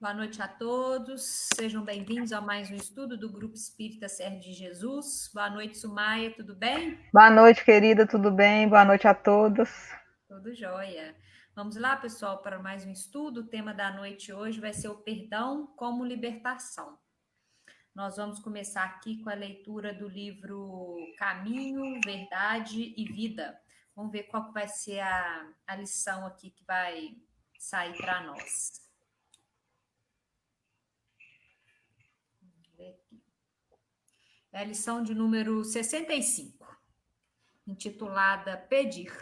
Boa noite a todos, sejam bem-vindos a mais um estudo do Grupo Espírita Servo de Jesus. Boa noite, Sumaia, tudo bem? Boa noite, querida, tudo bem? Boa noite a todos. Tudo jóia. Vamos lá, pessoal, para mais um estudo. O tema da noite hoje vai ser o perdão como libertação. Nós vamos começar aqui com a leitura do livro Caminho, Verdade e Vida. Vamos ver qual que vai ser a lição aqui que vai sair para nós. É a lição de número 65, intitulada Pedir.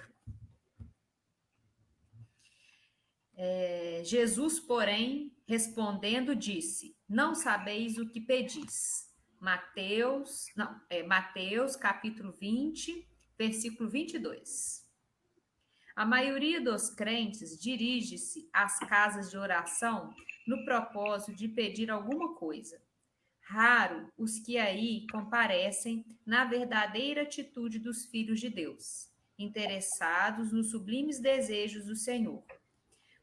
Jesus, porém, respondendo, disse: Não sabeis o que pedis. Mateus, capítulo 20, versículo 22. A maioria dos crentes dirige-se às casas de oração no propósito de pedir alguma coisa. Raro os que aí comparecem na verdadeira atitude dos filhos de Deus, interessados nos sublimes desejos do Senhor,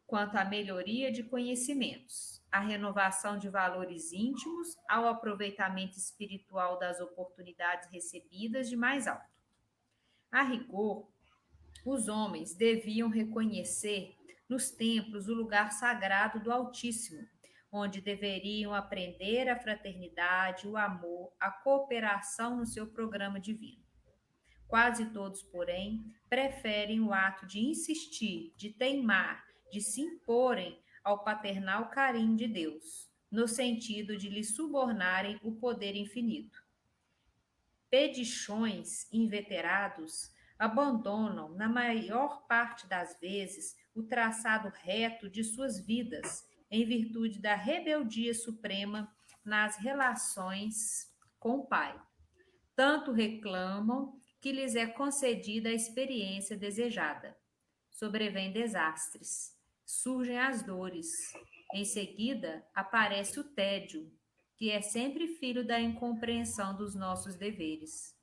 quanto à melhoria de conhecimentos, à renovação de valores íntimos, ao aproveitamento espiritual das oportunidades recebidas de mais alto. A rigor, os homens deviam reconhecer nos templos o lugar sagrado do Altíssimo, onde deveriam aprender a fraternidade, o amor, a cooperação no seu programa divino. Quase todos, porém, preferem o ato de insistir, de teimar, de se imporem ao paternal carinho de Deus, no sentido de lhe subornarem o poder infinito. Pedichões inveterados abandonam, na maior parte das vezes, o traçado reto de suas vidas, em virtude da rebeldia suprema nas relações com o Pai. Tanto reclamam que lhes é concedida a experiência desejada. Sobrevêm desastres, surgem as dores. Em seguida, aparece o tédio, que é sempre filho da incompreensão dos nossos deveres.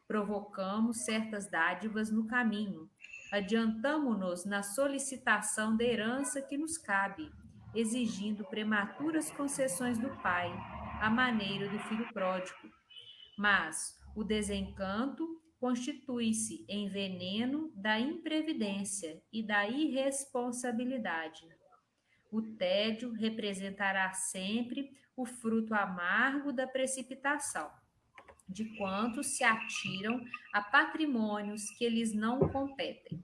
Provocamos certas dádivas no caminho, adiantamo-nos na solicitação da herança que nos cabe, exigindo prematuras concessões do Pai, à maneira do filho pródigo. Mas o desencanto constitui-se em veneno da imprevidência e da irresponsabilidade. O tédio representará sempre o fruto amargo da precipitação, de quantos se atiram a patrimônios que lhes não competem.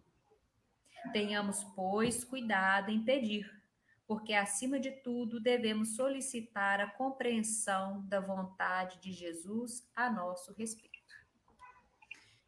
Tenhamos, pois, cuidado em pedir, porque, acima de tudo, devemos solicitar a compreensão da vontade de Jesus a nosso respeito.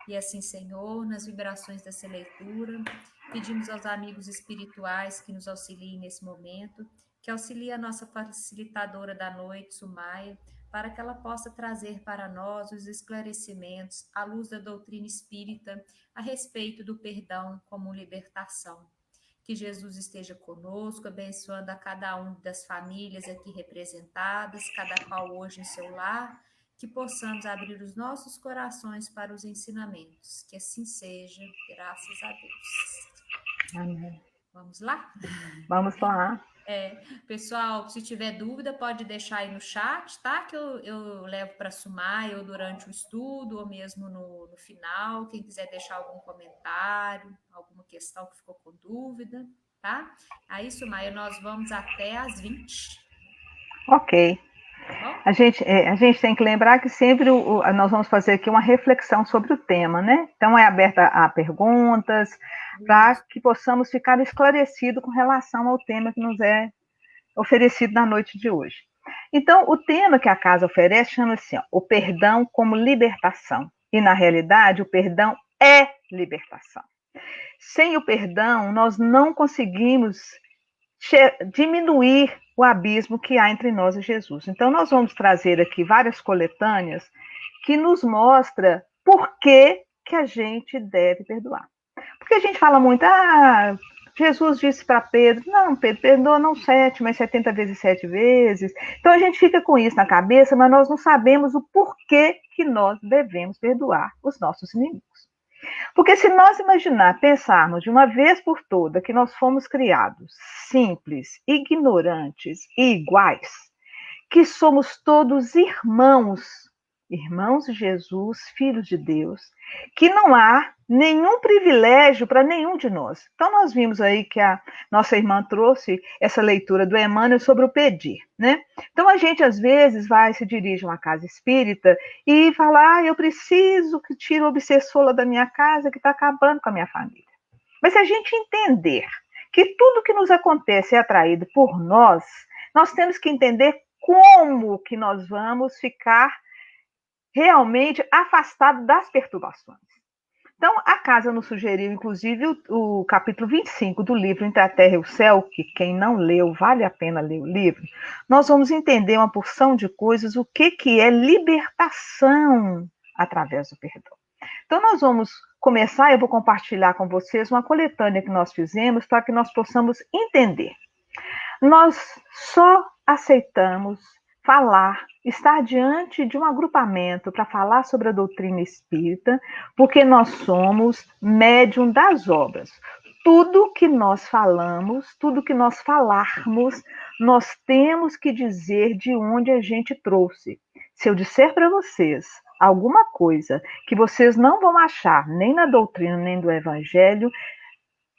E assim, Senhor, nas vibrações dessa leitura, pedimos aos amigos espirituais que nos auxiliem nesse momento, que auxilie a nossa facilitadora da noite, Sumaia, para que ela possa trazer para nós os esclarecimentos à luz da doutrina espírita a respeito do perdão como libertação. Que Jesus esteja conosco, abençoando a cada uma das famílias aqui representadas, cada qual hoje em seu lar, que possamos abrir os nossos corações para os ensinamentos. Que assim seja, graças a Deus. Amém. Vamos lá? Vamos lá. Pessoal, se tiver dúvida, pode deixar aí no chat, tá? Que eu levo para Sumar, ou durante o estudo, ou mesmo no final. Quem quiser deixar algum comentário, alguma questão que ficou com dúvida, tá? Aí, Sumaia, nós vamos até às 20. Ok. Bom? A gente tem que lembrar que sempre nós vamos fazer aqui uma reflexão sobre o tema, né? Então, é aberta a perguntas, para que possamos ficar esclarecidos com relação ao tema que nos é oferecido na noite de hoje. Então, o tema que a casa oferece chama-se o perdão como libertação. E, na realidade, o perdão é libertação. Sem o perdão, nós não conseguimos diminuir o abismo que há entre nós e Jesus. Então, nós vamos trazer aqui várias coletâneas que nos mostra por que a gente deve perdoar. Porque a gente fala muito, Jesus disse para Pedro, não, Pedro, perdoa não 7, mas 70 vezes 7 vezes. Então a gente fica com isso na cabeça, mas nós não sabemos o porquê que nós devemos perdoar os nossos inimigos. Porque se nós pensarmos de uma vez por toda que nós fomos criados simples, ignorantes e iguais, que somos todos irmãos, irmãos de Jesus, filhos de Deus, que não há nenhum privilégio para nenhum de nós. Então, nós vimos aí que a nossa irmã trouxe essa leitura do Emmanuel sobre o pedir, né? Então, a gente, às vezes, se dirige a uma casa espírita e fala, eu preciso que tire o obsessor da minha casa que está acabando com a minha família. Mas se a gente entender que tudo que nos acontece é atraído por nós temos que entender como que nós vamos ficar realmente afastados das perturbações. Então, a casa nos sugeriu, inclusive, o capítulo 25 do livro Entre a Terra e o Céu, que quem não leu, vale a pena ler o livro. Nós vamos entender uma porção de coisas, o que é libertação através do perdão. Então, nós vamos começar, eu vou compartilhar com vocês uma coletânea que nós fizemos para que nós possamos entender. Nós só aceitamos falar, estar diante de um agrupamento para falar sobre a doutrina espírita, porque nós somos médium das obras. Tudo que nós falamos, tudo que nós falarmos, nós temos que dizer de onde a gente trouxe. Se eu disser para vocês alguma coisa que vocês não vão achar nem na doutrina, nem do evangelho,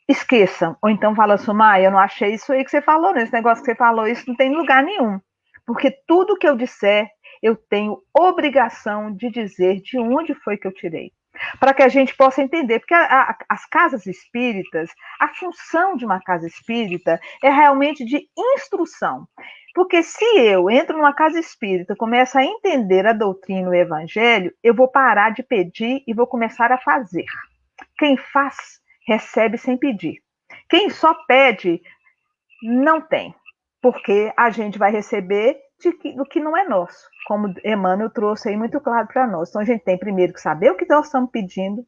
esqueçam. Ou então fala assim, eu não achei isso aí que você falou, nesse negócio que você falou, isso não tem lugar nenhum. Porque tudo que eu disser, eu tenho obrigação de dizer de onde foi que eu tirei. Para que a gente possa entender. Porque as casas espíritas, a função de uma casa espírita é realmente de instrução. Porque se eu entro numa casa espírita, começo a entender a doutrina, o evangelho, eu vou parar de pedir e vou começar a fazer. Quem faz, recebe sem pedir. Quem só pede, não tem. Porque a gente vai receber do que não é nosso, como Emmanuel trouxe aí muito claro para nós. Então, a gente tem primeiro que saber o que nós estamos pedindo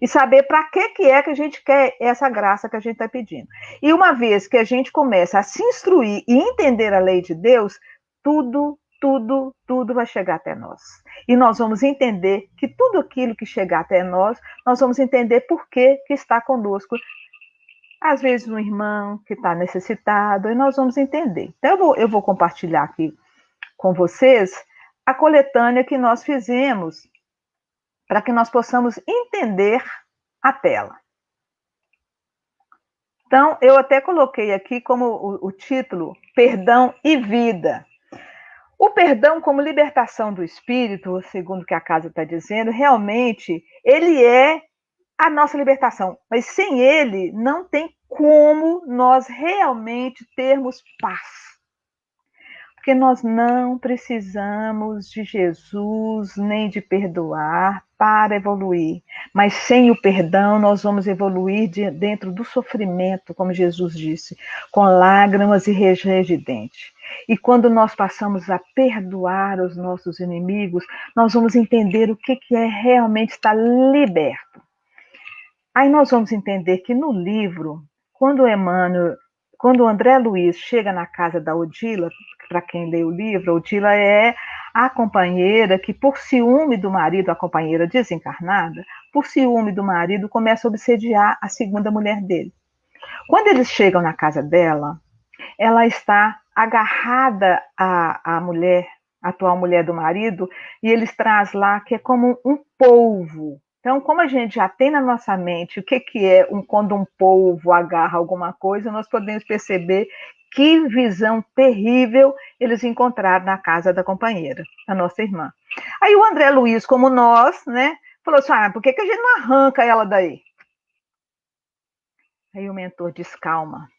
e saber para que é que a gente quer essa graça que a gente está pedindo. E uma vez que a gente começa a se instruir e entender a lei de Deus, tudo vai chegar até nós. E nós vamos entender que tudo aquilo que chegar até nós vamos entender por que está conosco. Às vezes um irmão que está necessitado, e nós vamos entender. Então, eu vou compartilhar aqui com vocês a coletânea que nós fizemos para que nós possamos entender a tela. Então, eu até coloquei aqui como o título, Perdão e Vida. O perdão como libertação do espírito, segundo o que a casa está dizendo, realmente, ele é a nossa libertação. Mas sem ele, não tem como nós realmente termos paz. Porque nós não precisamos de Jesus nem de perdoar para evoluir. Mas sem o perdão, nós vamos evoluir dentro do sofrimento, como Jesus disse, com lágrimas e ranger de dente. E quando nós passamos a perdoar os nossos inimigos, nós vamos entender o que é realmente estar liberto. Aí nós vamos entender que no livro, quando o André Luiz chega na casa da Odila, para quem lê o livro, a Odila é a companheira que, por ciúme do marido, a companheira desencarnada, por ciúme do marido, começa a obsediar a segunda mulher dele. Quando eles chegam na casa dela, ela está agarrada à mulher, a atual mulher do marido, e eles trazem lá que é como um polvo. Então, como a gente já tem na nossa mente o que é quando um polvo agarra alguma coisa, nós podemos perceber que visão terrível eles encontraram na casa da companheira, a nossa irmã. Aí o André Luiz, como nós, né, falou assim, por que a gente não arranca ela daí? Aí o mentor diz, calma,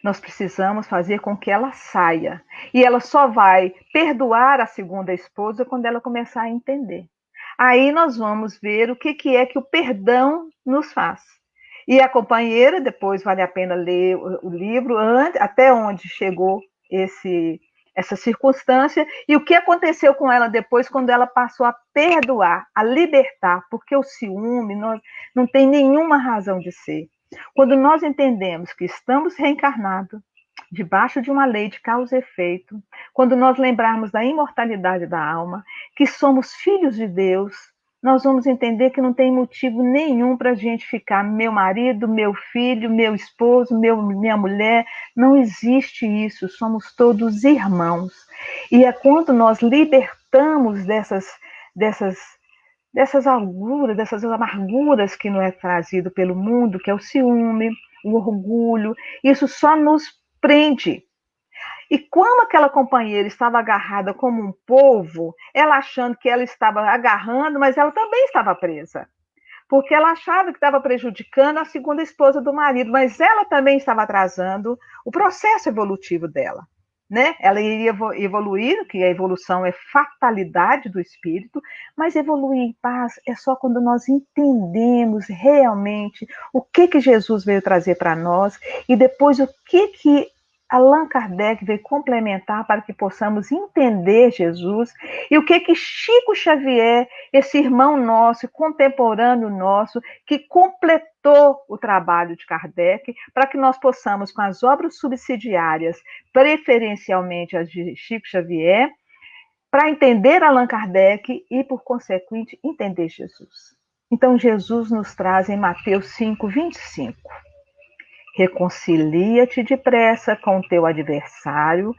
nós precisamos fazer com que ela saia. E ela só vai perdoar a segunda esposa quando ela começar a entender. Aí nós vamos ver o que é que o perdão nos faz. E a companheira, depois vale a pena ler o livro, até onde chegou essa circunstância, e o que aconteceu com ela depois, quando ela passou a perdoar, a libertar, porque o ciúme não tem nenhuma razão de ser. Quando nós entendemos que estamos reencarnados, debaixo de uma lei de causa e efeito, quando nós lembrarmos da imortalidade da alma, que somos filhos de Deus, nós vamos entender que não tem motivo nenhum para a gente ficar meu marido, meu filho, meu esposo, minha mulher. Não existe isso, somos todos irmãos. E é quando nós libertamos dessas, dessas amarguras, que não é trazido pelo mundo, que é o ciúme, o orgulho, isso só nos prende. E como aquela companheira estava agarrada como um polvo, ela achando que ela estava agarrando, mas ela também estava presa. Porque ela achava que estava prejudicando a segunda esposa do marido, mas ela também estava atrasando o processo evolutivo dela. Né? Ela iria evoluir, que a evolução é fatalidade do espírito, mas evoluir em paz é só quando nós entendemos realmente o que Jesus veio trazer para nós e depois o que Allan Kardec veio complementar para que possamos entender Jesus e o que Chico Xavier, esse irmão nosso, contemporâneo nosso, que completou o trabalho de Kardec, para que nós possamos, com as obras subsidiárias, preferencialmente as de Chico Xavier, para entender Allan Kardec e, por consequente, entender Jesus. Então, Jesus nos traz em Mateus 5, 25. Reconcilia-te depressa com o teu adversário,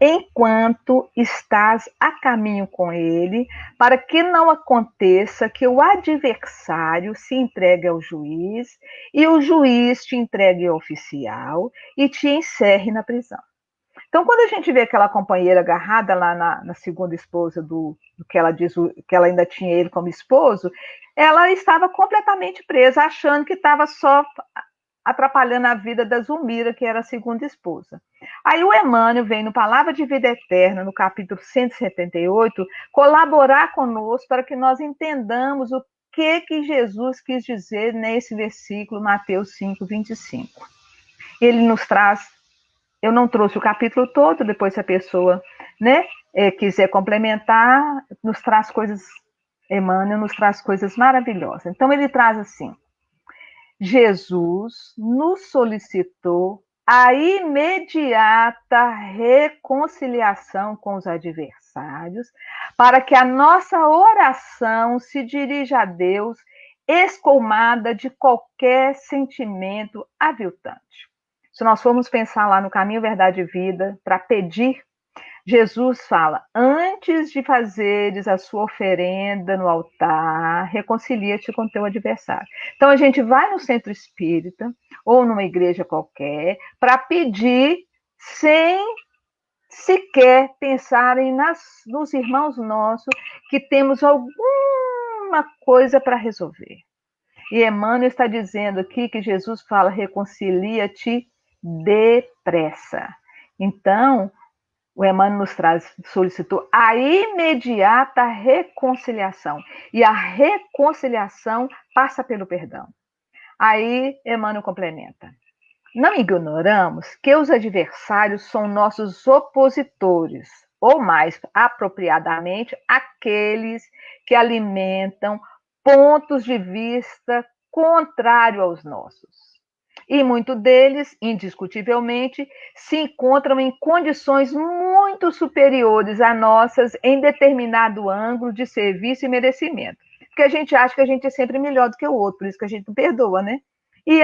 enquanto estás a caminho com ele, para que não aconteça que o adversário se entregue ao juiz, e o juiz te entregue ao oficial e te encerre na prisão. Então, quando a gente vê aquela companheira agarrada lá na segunda esposa do que ela diz que ela ainda tinha ele como esposo, ela estava completamente presa, achando que estava só atrapalhando a vida da Zulmira, que era a segunda esposa. Aí o Emmanuel vem no Palavra de Vida Eterna, no capítulo 178, colaborar conosco para que nós entendamos o que Jesus quis dizer nesse versículo, Mateus 5, 25. Ele nos traz, eu não trouxe o capítulo todo, depois se a pessoa quiser complementar, nos traz coisas, Emmanuel nos traz coisas maravilhosas. Então ele traz assim: Jesus nos solicitou a imediata reconciliação com os adversários, para que a nossa oração se dirija a Deus escolmada de qualquer sentimento aviltante. Se nós formos pensar lá no Caminho, Verdade e Vida, para pedir, Jesus fala: antes de fazeres a sua oferenda no altar, reconcilia-te com teu adversário. Então a gente vai no centro espírita ou numa igreja qualquer para pedir sem sequer pensarem nos irmãos nossos que temos alguma coisa para resolver. E Emmanuel está dizendo aqui que Jesus fala: reconcilia-te depressa. Então, o Emmanuel nos solicitou a imediata reconciliação. E a reconciliação passa pelo perdão. Aí, Emmanuel complementa: não ignoramos que os adversários são nossos opositores, ou mais apropriadamente, aqueles que alimentam pontos de vista contrários aos nossos. E muitos deles, indiscutivelmente, se encontram em condições muito superiores a nossas em determinado ângulo de serviço e merecimento. Porque a gente acha que a gente é sempre melhor do que o outro, por isso que a gente não perdoa, né? E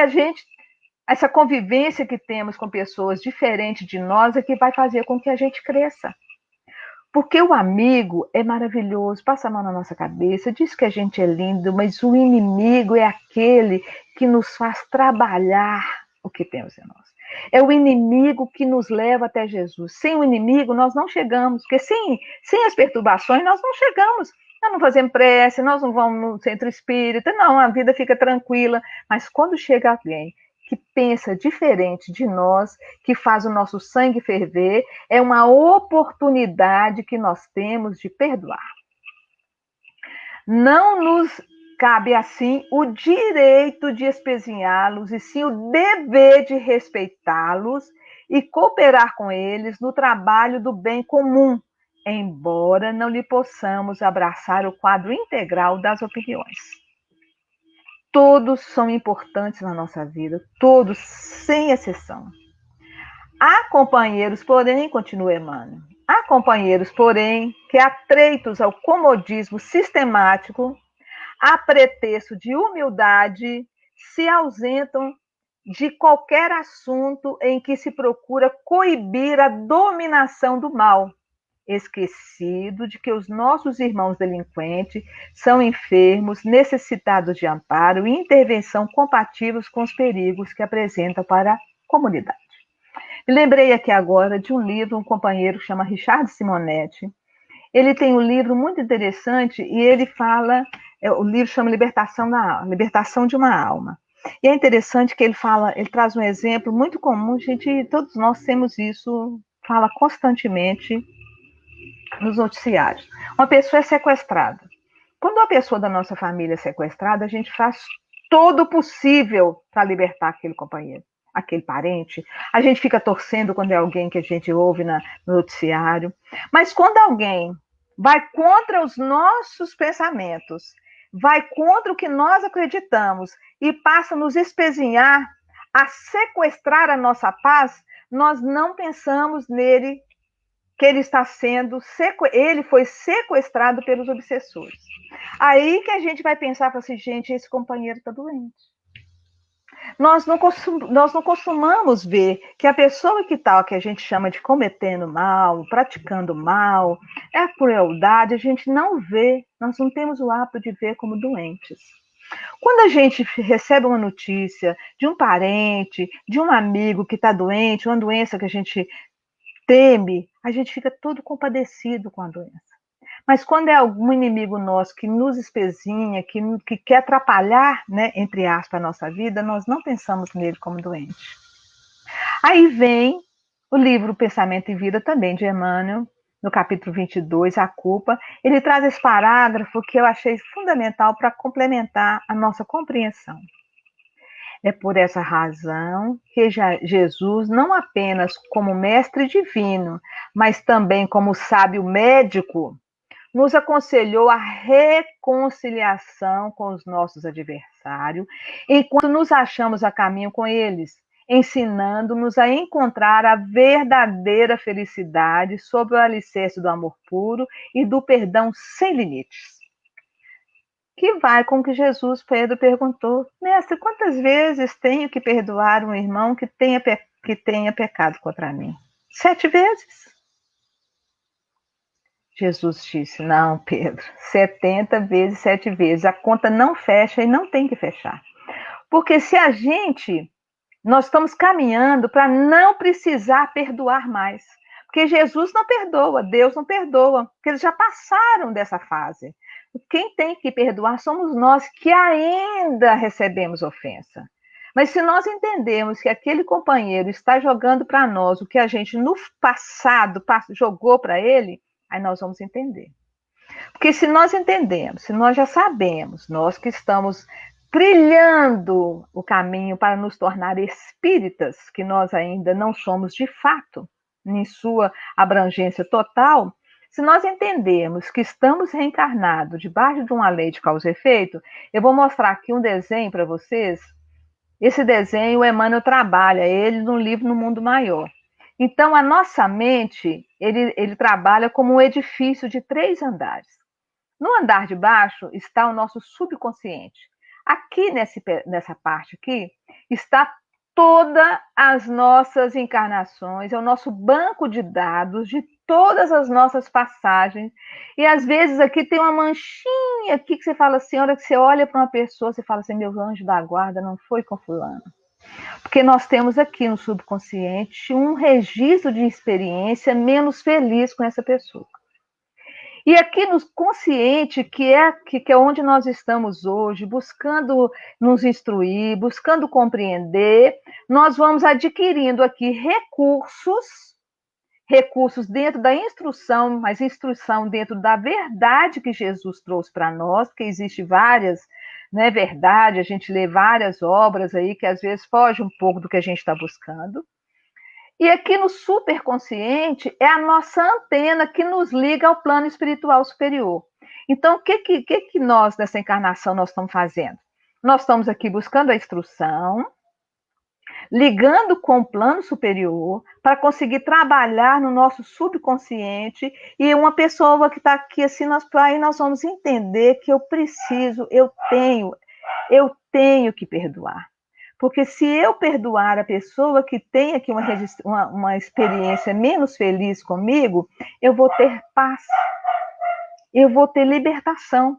essa convivência que temos com pessoas diferentes de nós é que vai fazer com que a gente cresça. Porque o amigo é maravilhoso, passa a mão na nossa cabeça, diz que a gente é lindo, mas o inimigo é aquele que nos faz trabalhar o que temos em nós. É o inimigo que nos leva até Jesus. Sem o inimigo, nós não chegamos, porque sem as perturbações, nós não chegamos. Nós não fazemos prece, nós não vamos no centro espírita, não, a vida fica tranquila. Mas quando chega alguém que pensa diferente de nós, que faz o nosso sangue ferver, é uma oportunidade que nós temos de perdoar. Não nos cabe, assim, o direito de espezinhá-los, e sim o dever de respeitá-los e cooperar com eles no trabalho do bem comum, embora não lhe possamos abraçar o quadro integral das opiniões. Todos são importantes na nossa vida, todos, sem exceção. Há companheiros, porém, continua Emmanuel, há companheiros, porém, que atreitos ao comodismo sistemático, a pretexto de humildade, se ausentam de qualquer assunto em que se procura coibir a dominação do mal, esquecido de que os nossos irmãos delinquentes são enfermos, necessitados de amparo e intervenção compatíveis com os perigos que apresentam para a comunidade. Me lembrei aqui agora de um livro, um companheiro que chama Richard Simonetti. Ele tem um livro muito interessante e ele fala, o livro chama Libertação de uma Alma. E é interessante que ele traz um exemplo muito comum, todos nós temos isso, fala constantemente nos noticiários. Uma pessoa é sequestrada. Quando uma pessoa da nossa família é sequestrada, a gente faz todo o possível para libertar aquele companheiro, aquele parente. A gente fica torcendo quando é alguém que a gente ouve no noticiário. Mas quando alguém vai contra os nossos pensamentos, vai contra o que nós acreditamos e passa a nos espezinhar, a sequestrar a nossa paz, nós não pensamos nele, que ele foi sequestrado pelos obsessores. Aí que a gente vai pensar assim, gente, esse companheiro está doente. Nós não costumamos ver que a pessoa que a gente chama de cometendo mal, praticando mal, é a crueldade, a gente não vê, nós não temos o hábito de ver como doentes. Quando a gente recebe uma notícia de um parente, de um amigo que está doente, uma doença que a gente teme, a gente fica todo compadecido com a doença. Mas quando é algum inimigo nosso que nos espezinha, que quer atrapalhar, né, entre aspas, a nossa vida, nós não pensamos nele como doente. Aí vem o livro Pensamento e Vida, também de Emmanuel, no capítulo 22, A Culpa. Ele traz esse parágrafo que eu achei fundamental para complementar a nossa compreensão. É por essa razão que Jesus, não apenas como mestre divino, mas também como sábio médico, nos aconselhou a reconciliação com os nossos adversários, enquanto nos achamos a caminho com eles, ensinando-nos a encontrar a verdadeira felicidade sob o alicerce do amor puro e do perdão sem limites. Que vai com o que Pedro perguntou: mestre, quantas vezes tenho que perdoar um irmão que tenha pecado contra mim? 7 vezes? Jesus disse: não, Pedro, 70 vezes, 7 vezes. A conta não fecha e não tem que fechar. Porque se nós estamos caminhando para não precisar perdoar mais. Porque Jesus não perdoa, Deus não perdoa, porque eles já passaram dessa fase. Quem tem que perdoar somos nós que ainda recebemos ofensa. Mas se nós entendemos que aquele companheiro está jogando para nós o que a gente no passado jogou para ele, aí nós vamos entender. Porque se nós entendemos, se nós já sabemos, nós que estamos trilhando o caminho para nos tornar espíritas, que nós ainda não somos de fato, em sua abrangência total, se nós entendermos que estamos reencarnados debaixo de uma lei de causa e efeito, eu vou mostrar aqui um desenho para vocês. Esse desenho, o Emmanuel trabalha ele no livro No Mundo Maior. Então, a nossa mente, ele trabalha como um edifício de 3 andares. No andar de baixo está o nosso subconsciente. Aqui, nessa parte aqui, está todas as nossas encarnações, é o nosso banco de dados de todas as nossas passagens. E às vezes aqui tem uma manchinha aqui que você fala assim, a hora que você olha para uma pessoa, você fala assim, meu anjo da guarda não foi com fulano. Porque nós temos aqui no subconsciente um registro de experiência menos feliz com essa pessoa. E aqui no consciente, que é onde nós estamos hoje, buscando nos instruir, buscando compreender, nós vamos adquirindo aqui recursos dentro da instrução, mas instrução dentro da verdade que Jesus trouxe para nós, porque existe várias, não é verdade, a gente lê várias obras aí que às vezes foge um pouco do que a gente está buscando. E aqui no superconsciente é a nossa antena que nos liga ao plano espiritual superior. Então, o que nós, nessa encarnação, nós estamos fazendo? Nós estamos aqui buscando a instrução, ligando com o plano superior, para conseguir trabalhar no nosso subconsciente, e uma pessoa que está aqui assim, aí nós vamos entender que eu tenho que perdoar. Porque se eu perdoar a pessoa que tem aqui uma experiência menos feliz comigo, eu vou ter paz, eu vou ter libertação.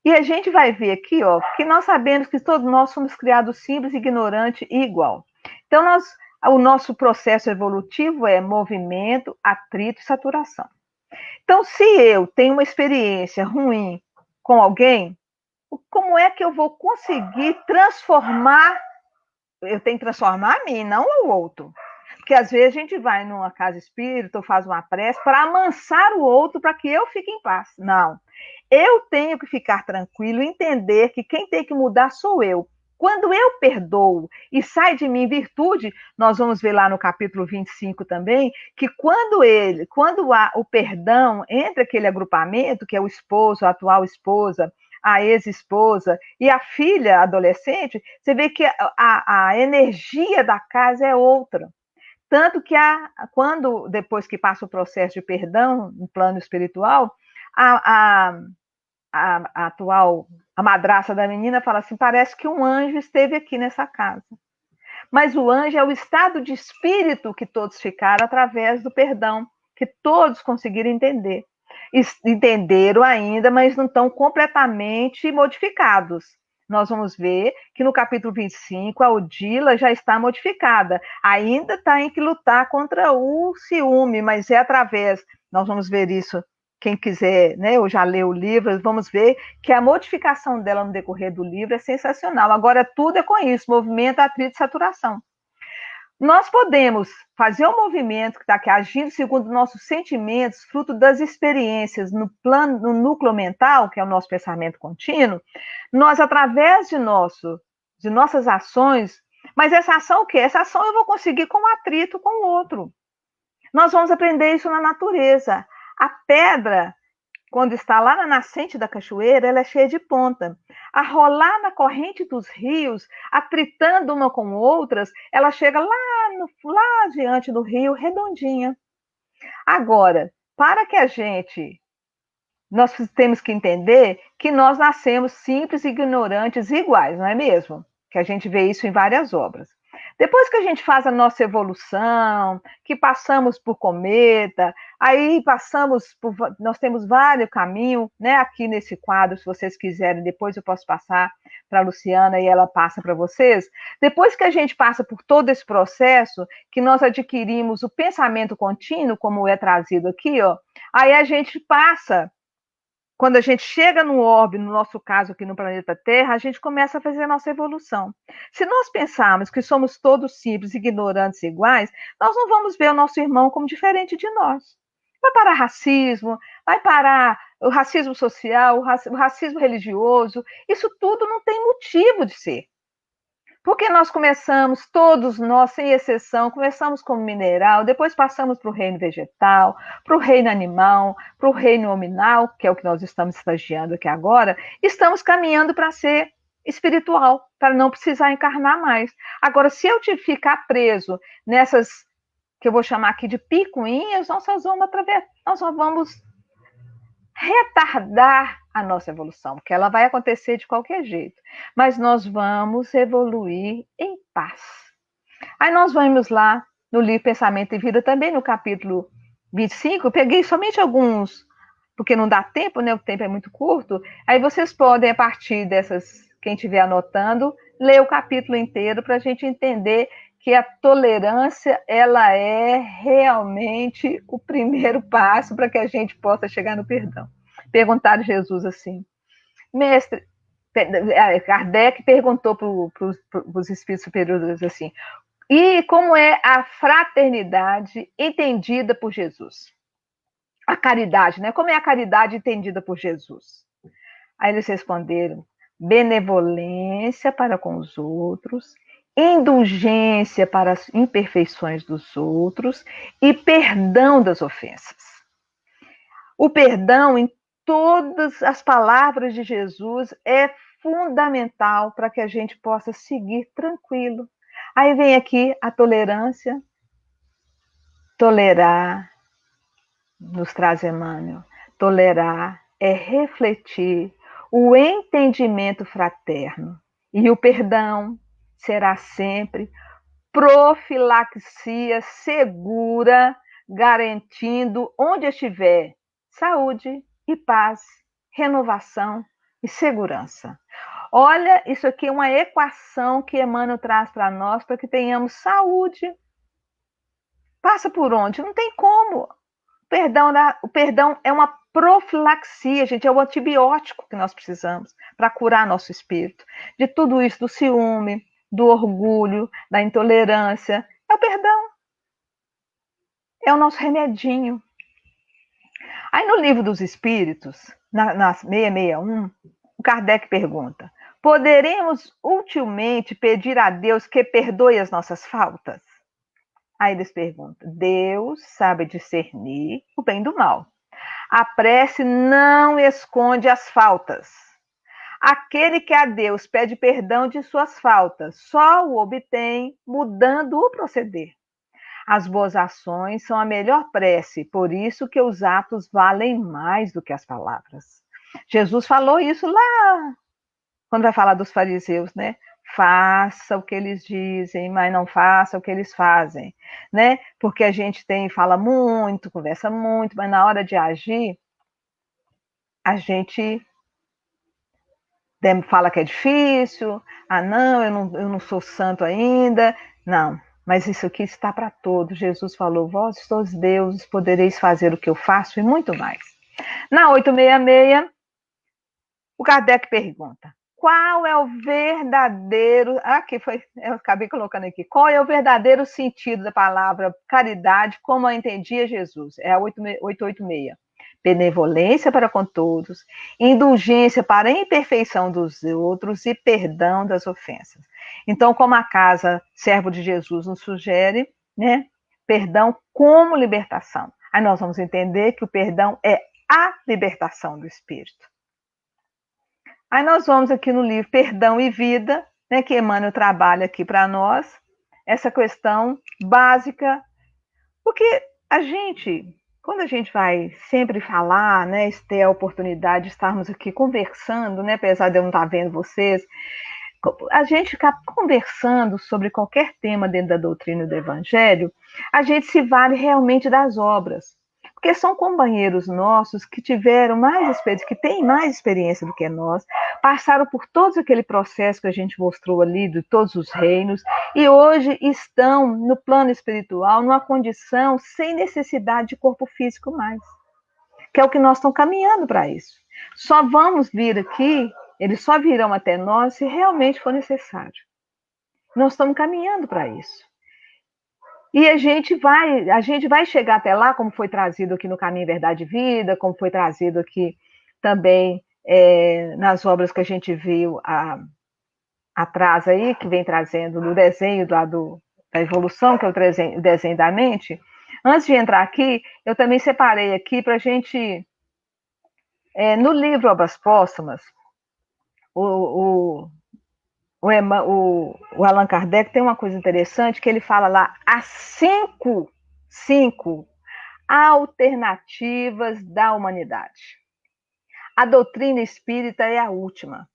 E a gente vai ver aqui, ó, que nós sabemos que todos nós somos criados simples, ignorante e igual. Então, o nosso processo evolutivo é movimento, atrito e saturação. Então, se eu tenho uma experiência ruim com alguém, como é que eu vou conseguir transformar? Eu tenho que transformar a mim, não o outro. Porque às vezes a gente vai numa casa espírita ou faz uma prece para amansar o outro para que eu fique em paz. Não. Eu tenho que ficar tranquilo, entender que quem tem que mudar sou eu. Quando eu perdoo e sai de mim virtude, nós vamos ver lá no capítulo 25 também, que quando há o perdão entre aquele agrupamento, que é o esposo, a atual esposa, a ex-esposa e a filha adolescente, você vê que a energia da casa é outra. Tanto que depois que passa o processo de perdão no plano espiritual, a, a, a madraça da menina fala assim, parece que um anjo esteve aqui nessa casa. Mas o anjo é o estado de espírito que todos ficaram através do perdão, que todos conseguiram entender. Entenderam ainda, mas não estão completamente modificados. Nós vamos ver que no capítulo 25, a Odila já está modificada. Ainda está em que lutar contra o ciúme, mas é através, nós vamos ver isso, quem quiser, né, ou já leu o livro, vamos ver que a modificação dela no decorrer do livro é sensacional. Agora, tudo é com isso, movimento, atrito e saturação. Nós podemos fazer o movimento que está aqui agindo segundo nossos sentimentos, fruto das experiências no núcleo mental, que é o nosso pensamento contínuo, nós, através de nossas ações, mas essa ação o quê? Essa ação eu vou conseguir com o atrito com o outro. Nós vamos aprender isso na natureza. A pedra, quando está lá na nascente da cachoeira, ela é cheia de ponta. A rolar na corrente dos rios, atritando uma com outras, ela chega lá diante do rio, redondinha. Agora, nós temos que entender que nós nascemos simples, ignorantes, iguais, não é mesmo? Que a gente vê isso em várias obras. Depois que a gente faz a nossa evolução, que passamos por cometa, aí nós temos vários caminhos, né? Aqui nesse quadro, se vocês quiserem, depois eu posso passar para a Luciana e ela passa para vocês. Depois que a gente passa por todo esse processo, que nós adquirimos o pensamento contínuo, como é trazido aqui, ó, aí a gente passa. Quando a gente chega no orbe, no nosso caso aqui no planeta Terra, a gente começa a fazer a nossa evolução. Se nós pensarmos que somos todos simples, ignorantes e iguais, nós não vamos ver o nosso irmão como diferente de nós. Vai parar racismo, vai parar o racismo social, o racismo religioso, isso tudo não tem motivo de ser. Porque nós começamos, todos nós, sem exceção, começamos como mineral, depois passamos para o reino vegetal, para o reino animal, para o reino hominal, que é o que nós estamos estagiando aqui agora, estamos caminhando para ser espiritual, para não precisar encarnar mais. Agora, se eu te ficar preso nessas, que eu vou chamar aqui de picuinhas, nós só vamos retardar a nossa evolução, porque ela vai acontecer de qualquer jeito, mas nós vamos evoluir em paz. Aí nós vamos lá no livro Pensamento e Vida, também no capítulo 25, peguei somente alguns, porque não dá tempo, né? O tempo é muito curto, aí vocês podem, a partir dessas, quem estiver anotando, ler o capítulo inteiro para a gente entender que a tolerância, ela é realmente o primeiro passo para que a gente possa chegar no perdão. Perguntaram a Jesus assim, mestre, Kardec perguntou para os espíritos superiores assim, e como é a fraternidade entendida por Jesus? A caridade, né? Como é a caridade entendida por Jesus? Aí eles responderam, benevolência para com os outros, indulgência para as imperfeições dos outros e perdão das ofensas. O perdão, em todas as palavras de Jesus, é fundamental para que a gente possa seguir tranquilo. Aí vem aqui a tolerância. Tolerar nos traz Emmanuel. Tolerar é refletir o entendimento fraterno. E o perdão será sempre profilaxia segura, garantindo onde estiver saúde e paz, renovação e segurança. Olha, isso aqui é uma equação que Emmanuel traz para nós para que tenhamos saúde. Passa por onde? Não tem como. O perdão é uma profilaxia, gente, é o antibiótico que nós precisamos para curar nosso espírito. De tudo isso, do ciúme, do orgulho, da intolerância, é o perdão. É o nosso remedinho. Aí no Livro dos Espíritos, na 661, o Kardec pergunta: poderemos ultimamente pedir a Deus que perdoe as nossas faltas? Aí eles perguntam: Deus sabe discernir o bem do mal. A prece não esconde as faltas. Aquele que a Deus pede perdão de suas faltas só o obtém mudando o proceder. As boas ações são a melhor prece, por isso que os atos valem mais do que as palavras. Jesus falou isso lá, quando vai falar dos fariseus, né? Faça o que eles dizem, mas não faça o que eles fazem, né? Porque a gente fala muito, conversa muito, mas na hora de agir, a gente fala que é difícil, não, eu não sou santo ainda. Não, mas isso aqui está para todos. Jesus falou: vós, todos deuses, podereis fazer o que eu faço e muito mais. Na 866, o Kardec pergunta: qual é o verdadeiro... Aqui foi, eu acabei colocando aqui. Qual é o verdadeiro sentido da palavra caridade, como a entendia Jesus? É a 886. Benevolência para com todos, indulgência para a imperfeição dos outros e perdão das ofensas. Então, como a casa Servo de Jesus nos sugere, né? Perdão como libertação. Aí nós vamos entender que o perdão é a libertação do espírito. Aí nós vamos aqui no livro Perdão e Vida, né, que Emmanuel trabalha aqui para nós, essa questão básica, porque quando a gente vai sempre falar, né, ter a oportunidade de estarmos aqui conversando, né, apesar de eu não estar vendo vocês, a gente ficar conversando sobre qualquer tema dentro da doutrina do Evangelho, a gente se vale realmente das obras. Porque são companheiros nossos que tiveram mais experiência, que têm mais experiência do que nós, passaram por todo aquele processo que a gente mostrou ali, de todos os reinos, e hoje estão no plano espiritual, numa condição sem necessidade de corpo físico mais. Que é o que nós estamos caminhando para isso. Só vamos vir aqui, eles só virão até nós se realmente for necessário. Nós estamos caminhando para isso. E a gente vai chegar até lá, como foi trazido aqui no Caminho, Verdade e Vida, como foi trazido aqui também nas obras que a gente viu atrás aí, que vem trazendo no desenho da evolução, que é o desenho da mente. Antes de entrar aqui, eu também separei aqui para a gente, no livro Obras Póstumas, o Allan Kardec tem uma coisa interessante, que ele fala lá, as cinco alternativas da humanidade. A doutrina espírita é a última.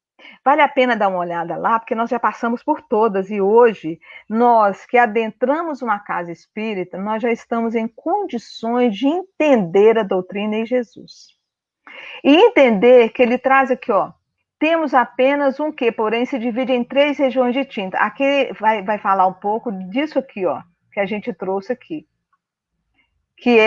Vale a pena dar uma olhada lá, porque nós já passamos por todas, e hoje, nós que adentramos uma casa espírita, nós já estamos em condições de entender a doutrina em Jesus. E entender que ele traz aqui, temos apenas um que, porém, se divide em 3 regiões de tinta. Aqui vai falar um pouco disso aqui, que a gente trouxe aqui. Que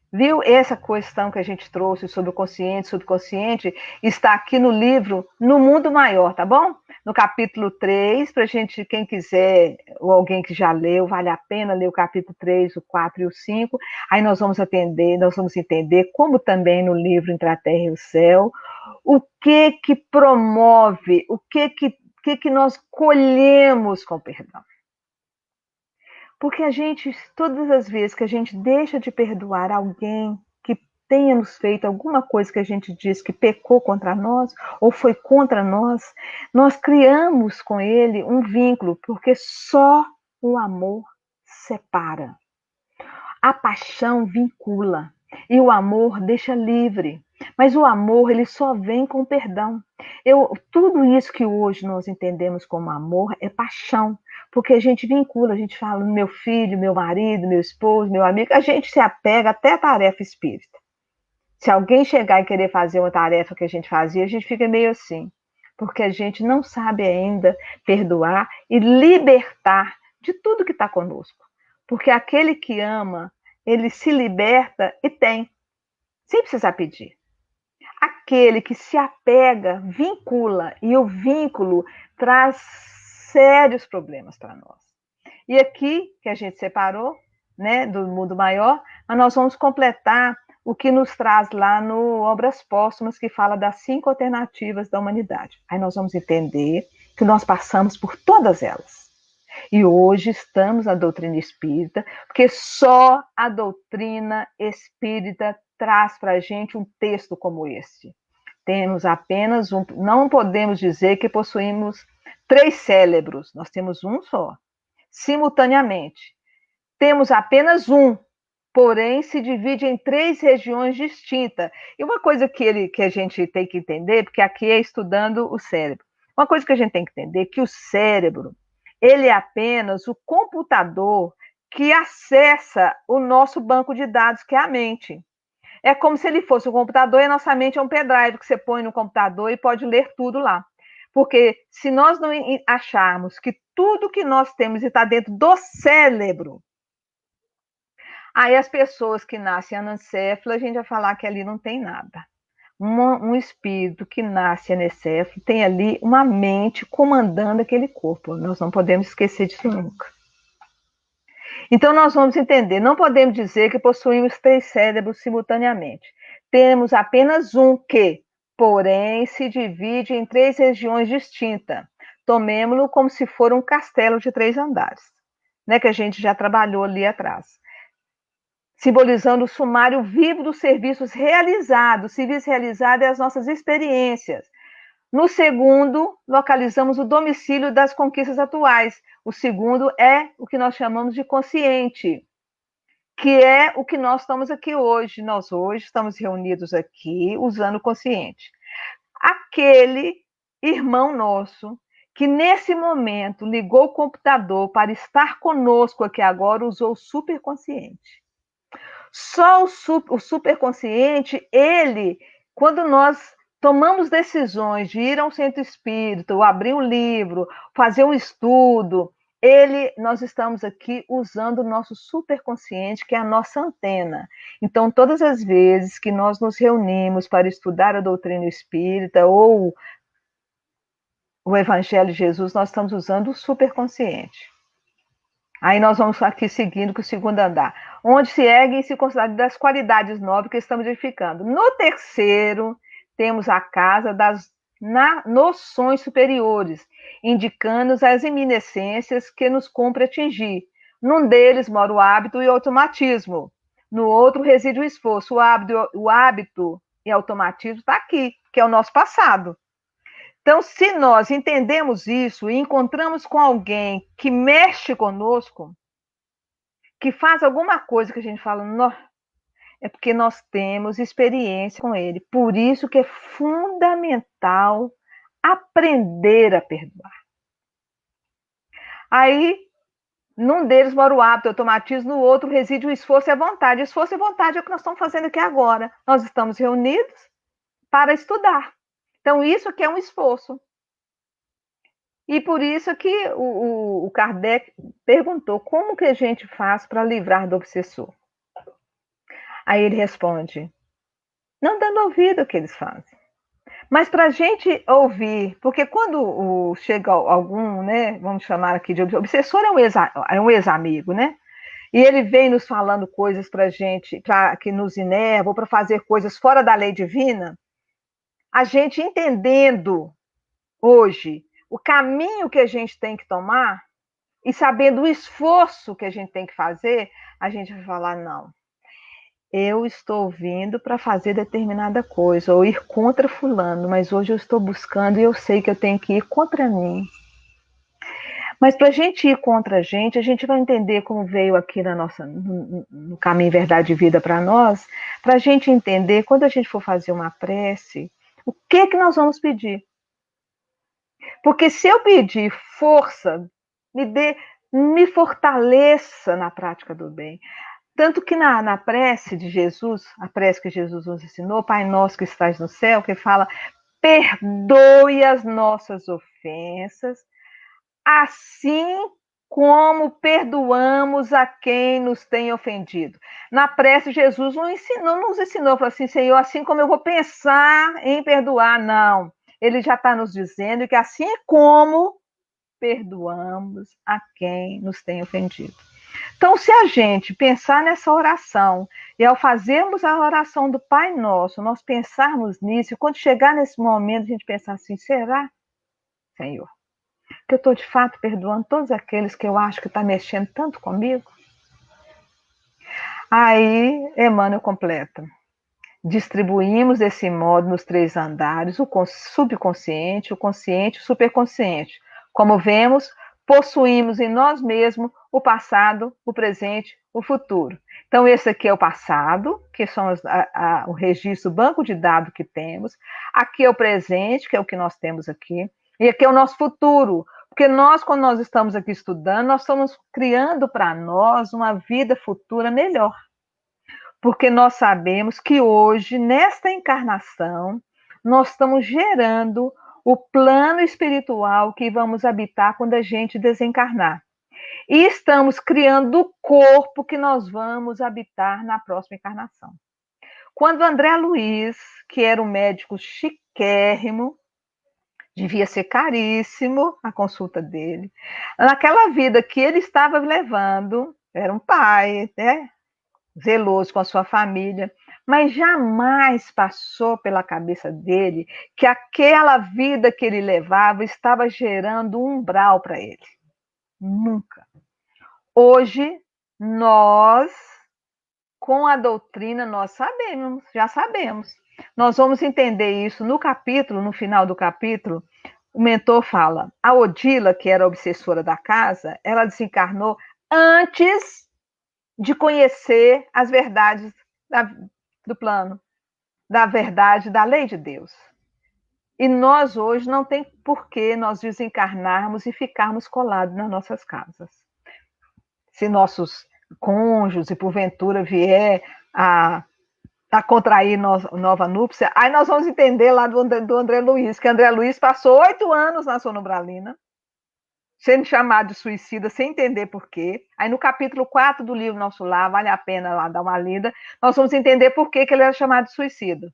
viu, essa questão que a gente trouxe sobre o consciente, subconsciente, está aqui no livro No Mundo Maior, tá bom? No capítulo 3, para gente, quem quiser, ou alguém que já leu, vale a pena ler o capítulo 3, o 4 e o 5. Aí nós vamos entender, como também no livro Entre a Terra e o Céu, o que promove, o que nós colhemos com o perdão. Porque todas as vezes que a gente deixa de perdoar alguém que tenha nos feito alguma coisa que a gente diz que pecou contra nós, ou foi contra nós, nós criamos com ele um vínculo, porque só O amor separa. A paixão vincula e o amor deixa livre. Mas o amor, ele só vem com perdão. Tudo isso que hoje nós entendemos como amor é paixão, porque a gente vincula, a gente fala meu filho, meu marido, meu esposo, meu amigo, a gente se apega até à tarefa espírita. Se alguém chegar e querer fazer uma tarefa que a gente fazia, a gente fica meio assim, porque a gente não sabe ainda perdoar e libertar de tudo que está conosco. Porque aquele que ama, ele se liberta e tem, sem precisar pedir. Aquele que se apega, vincula, e o vínculo traz sérios problemas para nós. E aqui, que a gente separou, né, do mundo maior, mas nós vamos completar o que nos traz lá no Obras Póstumas, que fala das 5 alternativas da humanidade. Aí nós vamos entender que nós passamos por todas elas. E hoje estamos na doutrina espírita, porque só a doutrina espírita traz para a gente um texto como esse. Temos apenas um, não podemos dizer que possuímos 3 cérebros, nós temos um só, simultaneamente. Temos apenas um, porém se divide em 3 regiões distintas. E uma coisa que a gente tem que entender, porque aqui é estudando o cérebro, uma coisa que a gente tem que entender é que o cérebro, ele é apenas o computador que acessa o nosso banco de dados, que é a mente. É como se ele fosse um computador e a nossa mente é um pendrive que você põe no computador e pode ler tudo lá. Porque se nós não acharmos que tudo que nós temos está dentro do cérebro, aí as pessoas que nascem anencéfalas, a gente vai falar que ali não tem nada. Um espírito que nasce anencéfalo tem ali uma mente comandando aquele corpo. Nós não podemos esquecer disso nunca. Então nós vamos entender, não podemos dizer que possuímos 3 cérebros simultaneamente. Temos apenas um que, porém, se divide em 3 regiões distintas. Tomemos-lo como se for um castelo de 3 andares, né, que a gente já trabalhou ali atrás. Simbolizando o sumário vivo dos serviços realizados. Serviço realizado é as nossas experiências. No segundo, localizamos o domicílio das conquistas atuais. O segundo é o que nós chamamos de consciente, que é o que nós estamos aqui hoje. Nós hoje estamos reunidos aqui usando o consciente. Aquele irmão nosso que nesse momento ligou o computador para estar conosco aqui agora usou o superconsciente. Só o superconsciente, ele, quando nós tomamos decisões de ir a um centro espírita, ou abrir um livro, fazer um estudo, nós estamos aqui usando o nosso superconsciente, que é a nossa antena. Então, todas as vezes que nós nos reunimos para estudar a doutrina espírita ou o Evangelho de Jesus, nós estamos usando o superconsciente. Aí nós vamos aqui seguindo com o segundo andar, onde se erguem e se consideram das qualidades nobres que estamos edificando. No terceiro, temos a casa das noções superiores, indicando as eminescências que nos cumpre atingir. Num deles mora o hábito e o automatismo. No outro reside o esforço. O hábito e automatismo está aqui, que é o nosso passado. Então, se nós entendemos isso e encontramos com alguém que mexe conosco, que faz alguma coisa que a gente fala, é porque nós temos experiência com ele. Por isso que é fundamental aprender a perdoar. Aí, num deles mora o hábito, o automatismo, no outro reside o esforço e a vontade. Esforço e vontade é o que nós estamos fazendo aqui agora. Nós estamos reunidos para estudar. Então, isso aqui é um esforço. E por isso que o Kardec perguntou como que a gente faz para livrar do obsessor. Aí ele responde, não dando ouvido ao que eles fazem. Mas para a gente ouvir, porque quando chega algum, né, vamos chamar aqui de obsessor, é um ex-amigo, né? E ele vem nos falando coisas para a gente, que nos enervam, para fazer coisas fora da lei divina, a gente entendendo hoje o caminho que a gente tem que tomar e sabendo o esforço que a gente tem que fazer, a gente vai falar, não, eu estou vindo para fazer determinada coisa, ou ir contra fulano, mas hoje eu estou buscando e eu sei que eu tenho que ir contra mim. Mas para a gente ir contra a gente vai entender como veio aqui na nossa, no caminho Verdade e Vida para nós, para a gente entender, quando a gente for fazer uma prece, o que nós vamos pedir. Porque se eu pedir força, me fortaleça na prática do bem. Tanto que na prece de Jesus, a prece que Jesus nos ensinou, Pai nosso que estás no céu, que fala, perdoe as nossas ofensas, assim como perdoamos a quem nos tem ofendido. Na prece, Jesus não nos ensinou, falou assim, Senhor, assim como eu vou pensar em perdoar, não. Ele já está nos dizendo que assim como perdoamos a quem nos tem ofendido. Então, se a gente pensar nessa oração, e ao fazermos a oração do Pai Nosso, nós pensarmos nisso, e quando chegar nesse momento, a gente pensar assim, será, Senhor, que eu estou de fato perdoando todos aqueles que eu acho que estão mexendo tanto comigo? Aí, Emmanuel completa. Distribuímos desse modo nos 3 andares o subconsciente, o consciente e o superconsciente. Como vemos, possuímos em nós mesmos o passado, o presente, o futuro. Então, esse aqui é o passado, que são o registro, o banco de dados que temos. Aqui é o presente, que é o que nós temos aqui. E aqui é o nosso futuro, porque nós, quando nós estamos aqui estudando, nós estamos criando para nós uma vida futura melhor. Porque nós sabemos que hoje, nesta encarnação, nós estamos gerando o plano espiritual que vamos habitar quando a gente desencarnar. E estamos criando o corpo que nós vamos habitar na próxima encarnação. Quando André Luiz, que era um médico chiquérrimo, devia ser caríssimo a consulta dele, naquela vida que ele estava levando, era um pai, né? Zeloso com a sua família, mas jamais passou pela cabeça dele que aquela vida que ele levava estava gerando um umbral para ele. Nunca. Hoje, nós, com a doutrina, nós sabemos, já sabemos. Nós vamos entender isso no capítulo, no final do capítulo, o mentor fala, a Odila, que era a obsessora da casa, ela desencarnou antes de conhecer as verdades do plano, da verdade, da lei de Deus. E nós hoje não tem por que nós desencarnarmos e ficarmos colados nas nossas casas. Se nossos cônjuges, e porventura vier a contrair nova núpcia, aí nós vamos entender lá do André Luiz, que André Luiz passou 8 anos na Sonombralina, sendo chamado de suicida sem entender por quê. Aí no capítulo 4 do livro Nosso Lar, vale a pena lá dar uma lida, nós vamos entender por que ele era chamado de suicida.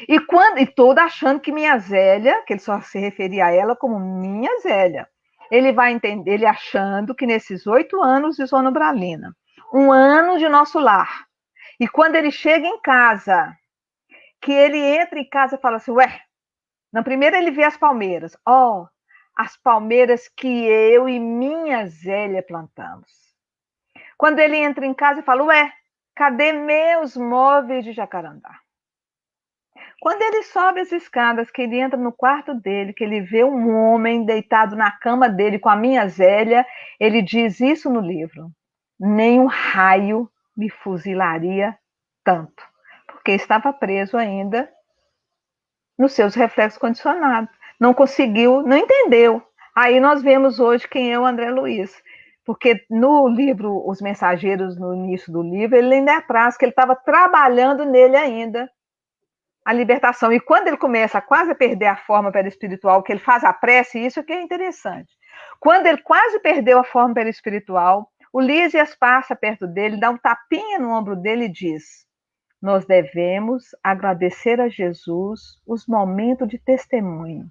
E todo achando que minha Zélia, que ele só se referia a ela como minha Zélia, ele vai entender, ele achando que nesses 8 anos de Sonombralina, 1 ano de Nosso Lar, e quando ele chega em casa, que ele entra em casa e fala assim, ué, na primeira ele vê as palmeiras, as palmeiras que eu e minha Zélia plantamos. Quando ele entra em casa e fala, ué, cadê meus móveis de jacarandá? Quando ele sobe as escadas, que ele entra no quarto dele, que ele vê um homem deitado na cama dele com a minha Zélia, ele diz isso no livro. Nem um raio me fuzilaria tanto, porque estava preso ainda nos seus reflexos condicionados. Não conseguiu, não entendeu. Aí nós vemos hoje quem é o André Luiz. Porque no livro Os Mensageiros, no início do livro, ele ainda traz que ele estava trabalhando nele ainda, a libertação. E quando ele começa a quase perder a forma perispiritual, que ele faz a prece, isso que é interessante. Quando ele quase perdeu a forma perispiritual, o Lísias passa perto dele, dá um tapinha no ombro dele e diz: nós devemos agradecer a Jesus os momentos de testemunho.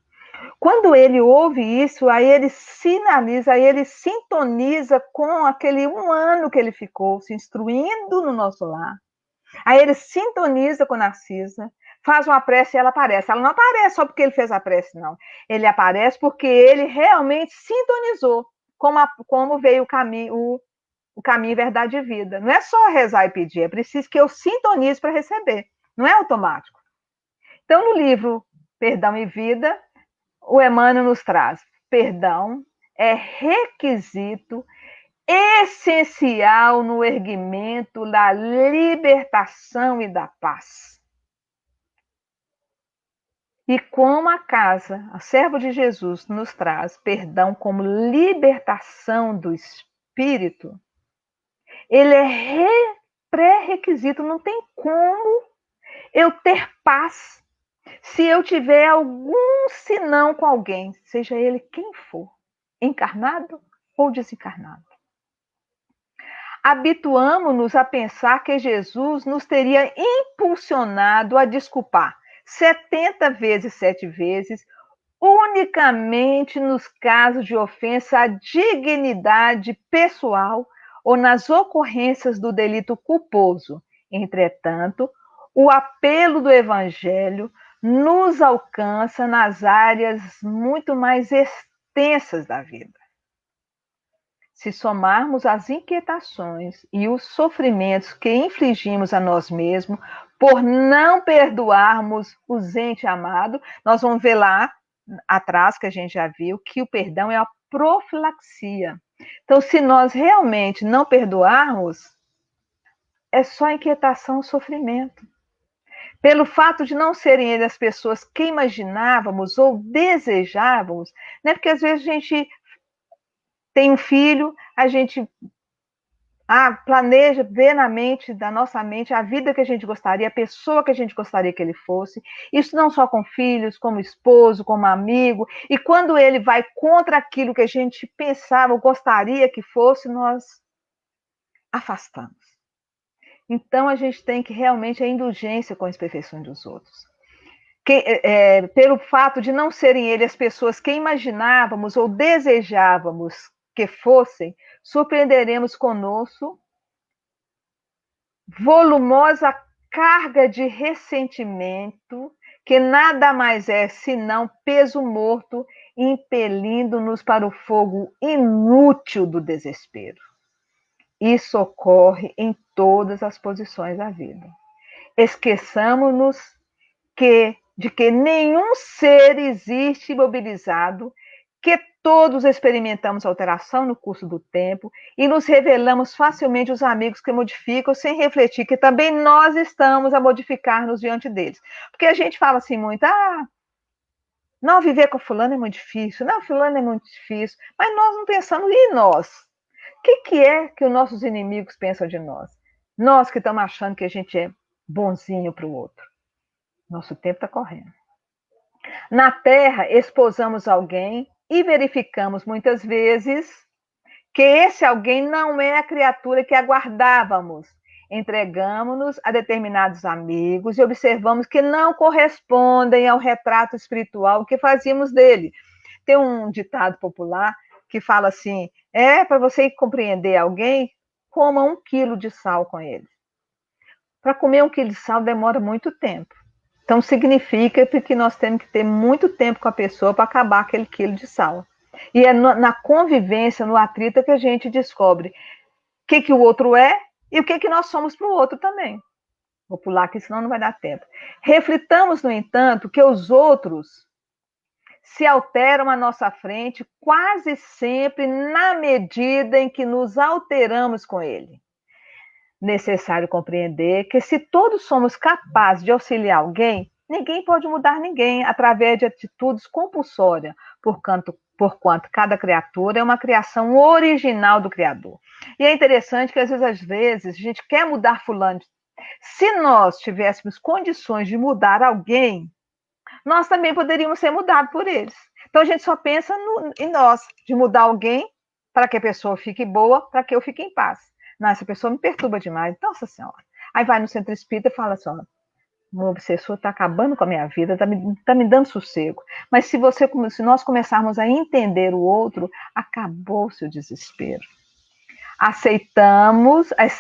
Quando ele ouve isso, aí ele sinaliza, aí ele sintoniza com aquele 1 ano que ele ficou se instruindo no Nosso Lar. Aí ele sintoniza com Narcisa, faz uma prece e ela aparece. Ela não aparece só porque ele fez a prece, não. Ele aparece porque ele realmente sintonizou como veio o caminho, verdade e vida. Não é só rezar e pedir, é preciso que eu sintonize para receber. Não é automático. Então, no livro Perdão e Vida, o Emmanuel nos traz: perdão é requisito essencial no erguimento da libertação e da paz. E como a casa, a servo de Jesus, nos traz perdão como libertação do espírito, ele é pré-requisito, não tem como eu ter paz se eu tiver algum sinão com alguém, seja ele quem for, encarnado ou desencarnado. Habituamo-nos a pensar que Jesus nos teria impulsionado a desculpar 70 vezes, 7 vezes, unicamente nos casos de ofensa à dignidade pessoal ou nas ocorrências do delito culposo. Entretanto, o apelo do Evangelho nos alcança nas áreas muito mais extensas da vida. Se somarmos as inquietações e os sofrimentos que infligimos a nós mesmos por não perdoarmos o ente amado, nós vamos ver lá atrás, que a gente já viu, que o perdão é a profilaxia. Então, se nós realmente não perdoarmos, é só inquietação e sofrimento. Pelo fato de não serem eles as pessoas que imaginávamos ou desejávamos, né? Porque às vezes a gente tem um filho, a gente planeja, vê na mente, da nossa mente, a vida que a gente gostaria, a pessoa que a gente gostaria que ele fosse. Isso não só com filhos, como esposo, como amigo. E quando ele vai contra aquilo que a gente pensava ou gostaria que fosse, nós afastamos. Então, a gente tem que realmente a indulgência com as imperfeições dos outros. Pelo fato de não serem eles as pessoas que imaginávamos ou desejávamos que fossem, surpreenderemos conosco volumosa carga de ressentimento, que nada mais é senão peso morto, impelindo-nos para o fogo inútil do desespero. Isso ocorre em todas as posições da vida. Esqueçamos-nos de que nenhum ser existe imobilizado, que todos experimentamos alteração no curso do tempo e nos revelamos facilmente os amigos que modificam sem refletir que também nós estamos a modificar-nos diante deles. Porque a gente fala assim muito, não, viver com fulano é muito difícil, não, fulano é muito difícil, mas nós não pensamos em nós. O que é que os nossos inimigos pensam de nós? Nós que estamos achando que a gente é bonzinho para o outro. Nosso tempo está correndo. Na Terra, esposamos alguém e verificamos muitas vezes que esse alguém não é a criatura que aguardávamos. Entregamos-nos a determinados amigos e observamos que não correspondem ao retrato espiritual que fazíamos dele. Tem um ditado popular que fala assim, para você compreender alguém, coma 1 quilo de sal com ele. Para comer 1 quilo de sal demora muito tempo. Então, significa que nós temos que ter muito tempo com a pessoa para acabar aquele quilo de sal. E é na convivência, no atrito, que a gente descobre o que o outro é e o que nós somos para o outro também. Vou pular aqui, senão não vai dar tempo. Reflitamos, no entanto, que os outros se alteram à nossa frente quase sempre na medida em que nos alteramos com ele. Necessário compreender que se todos somos capazes de auxiliar alguém, ninguém pode mudar ninguém através de atitudes compulsórias, porquanto cada criatura é uma criação original do Criador. E é interessante que, às vezes, a gente quer mudar fulano. Se nós tivéssemos condições de mudar alguém, nós também poderíamos ser mudados por eles. Então, a gente só pensa em nós, de mudar alguém para que a pessoa fique boa, para que eu fique em paz. Não, essa pessoa me perturba demais. Nossa Senhora. Aí vai no centro espírita e fala assim, o obsessor está acabando com a minha vida, está me dando sossego. Mas se nós começarmos a entender o outro, acabou-se o desespero.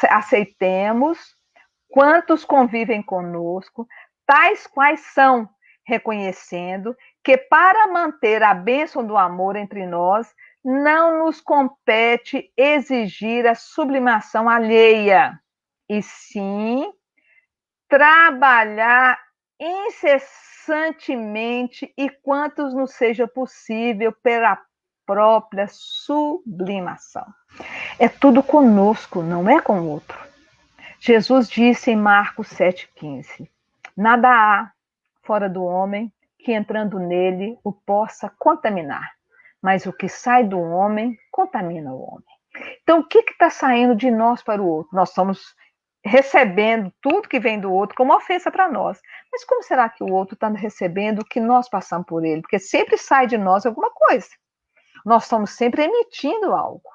Aceitemos quantos convivem conosco, tais quais são, reconhecendo que para manter a bênção do amor entre nós, não nos compete exigir a sublimação alheia, e sim trabalhar incessantemente e quantos nos seja possível própria sublimação. É tudo conosco, não é com o outro. Jesus disse em Marcos 7,15: nada há fora do homem que entrando nele o possa contaminar, mas o que sai do homem contamina o homem. Então, o que está saindo de nós para o outro? Nós estamos recebendo tudo que vem do outro como ofensa para nós. Mas como será que o outro está recebendo o que nós passamos por ele? Porque sempre sai de nós alguma coisa. Nós estamos sempre emitindo algo.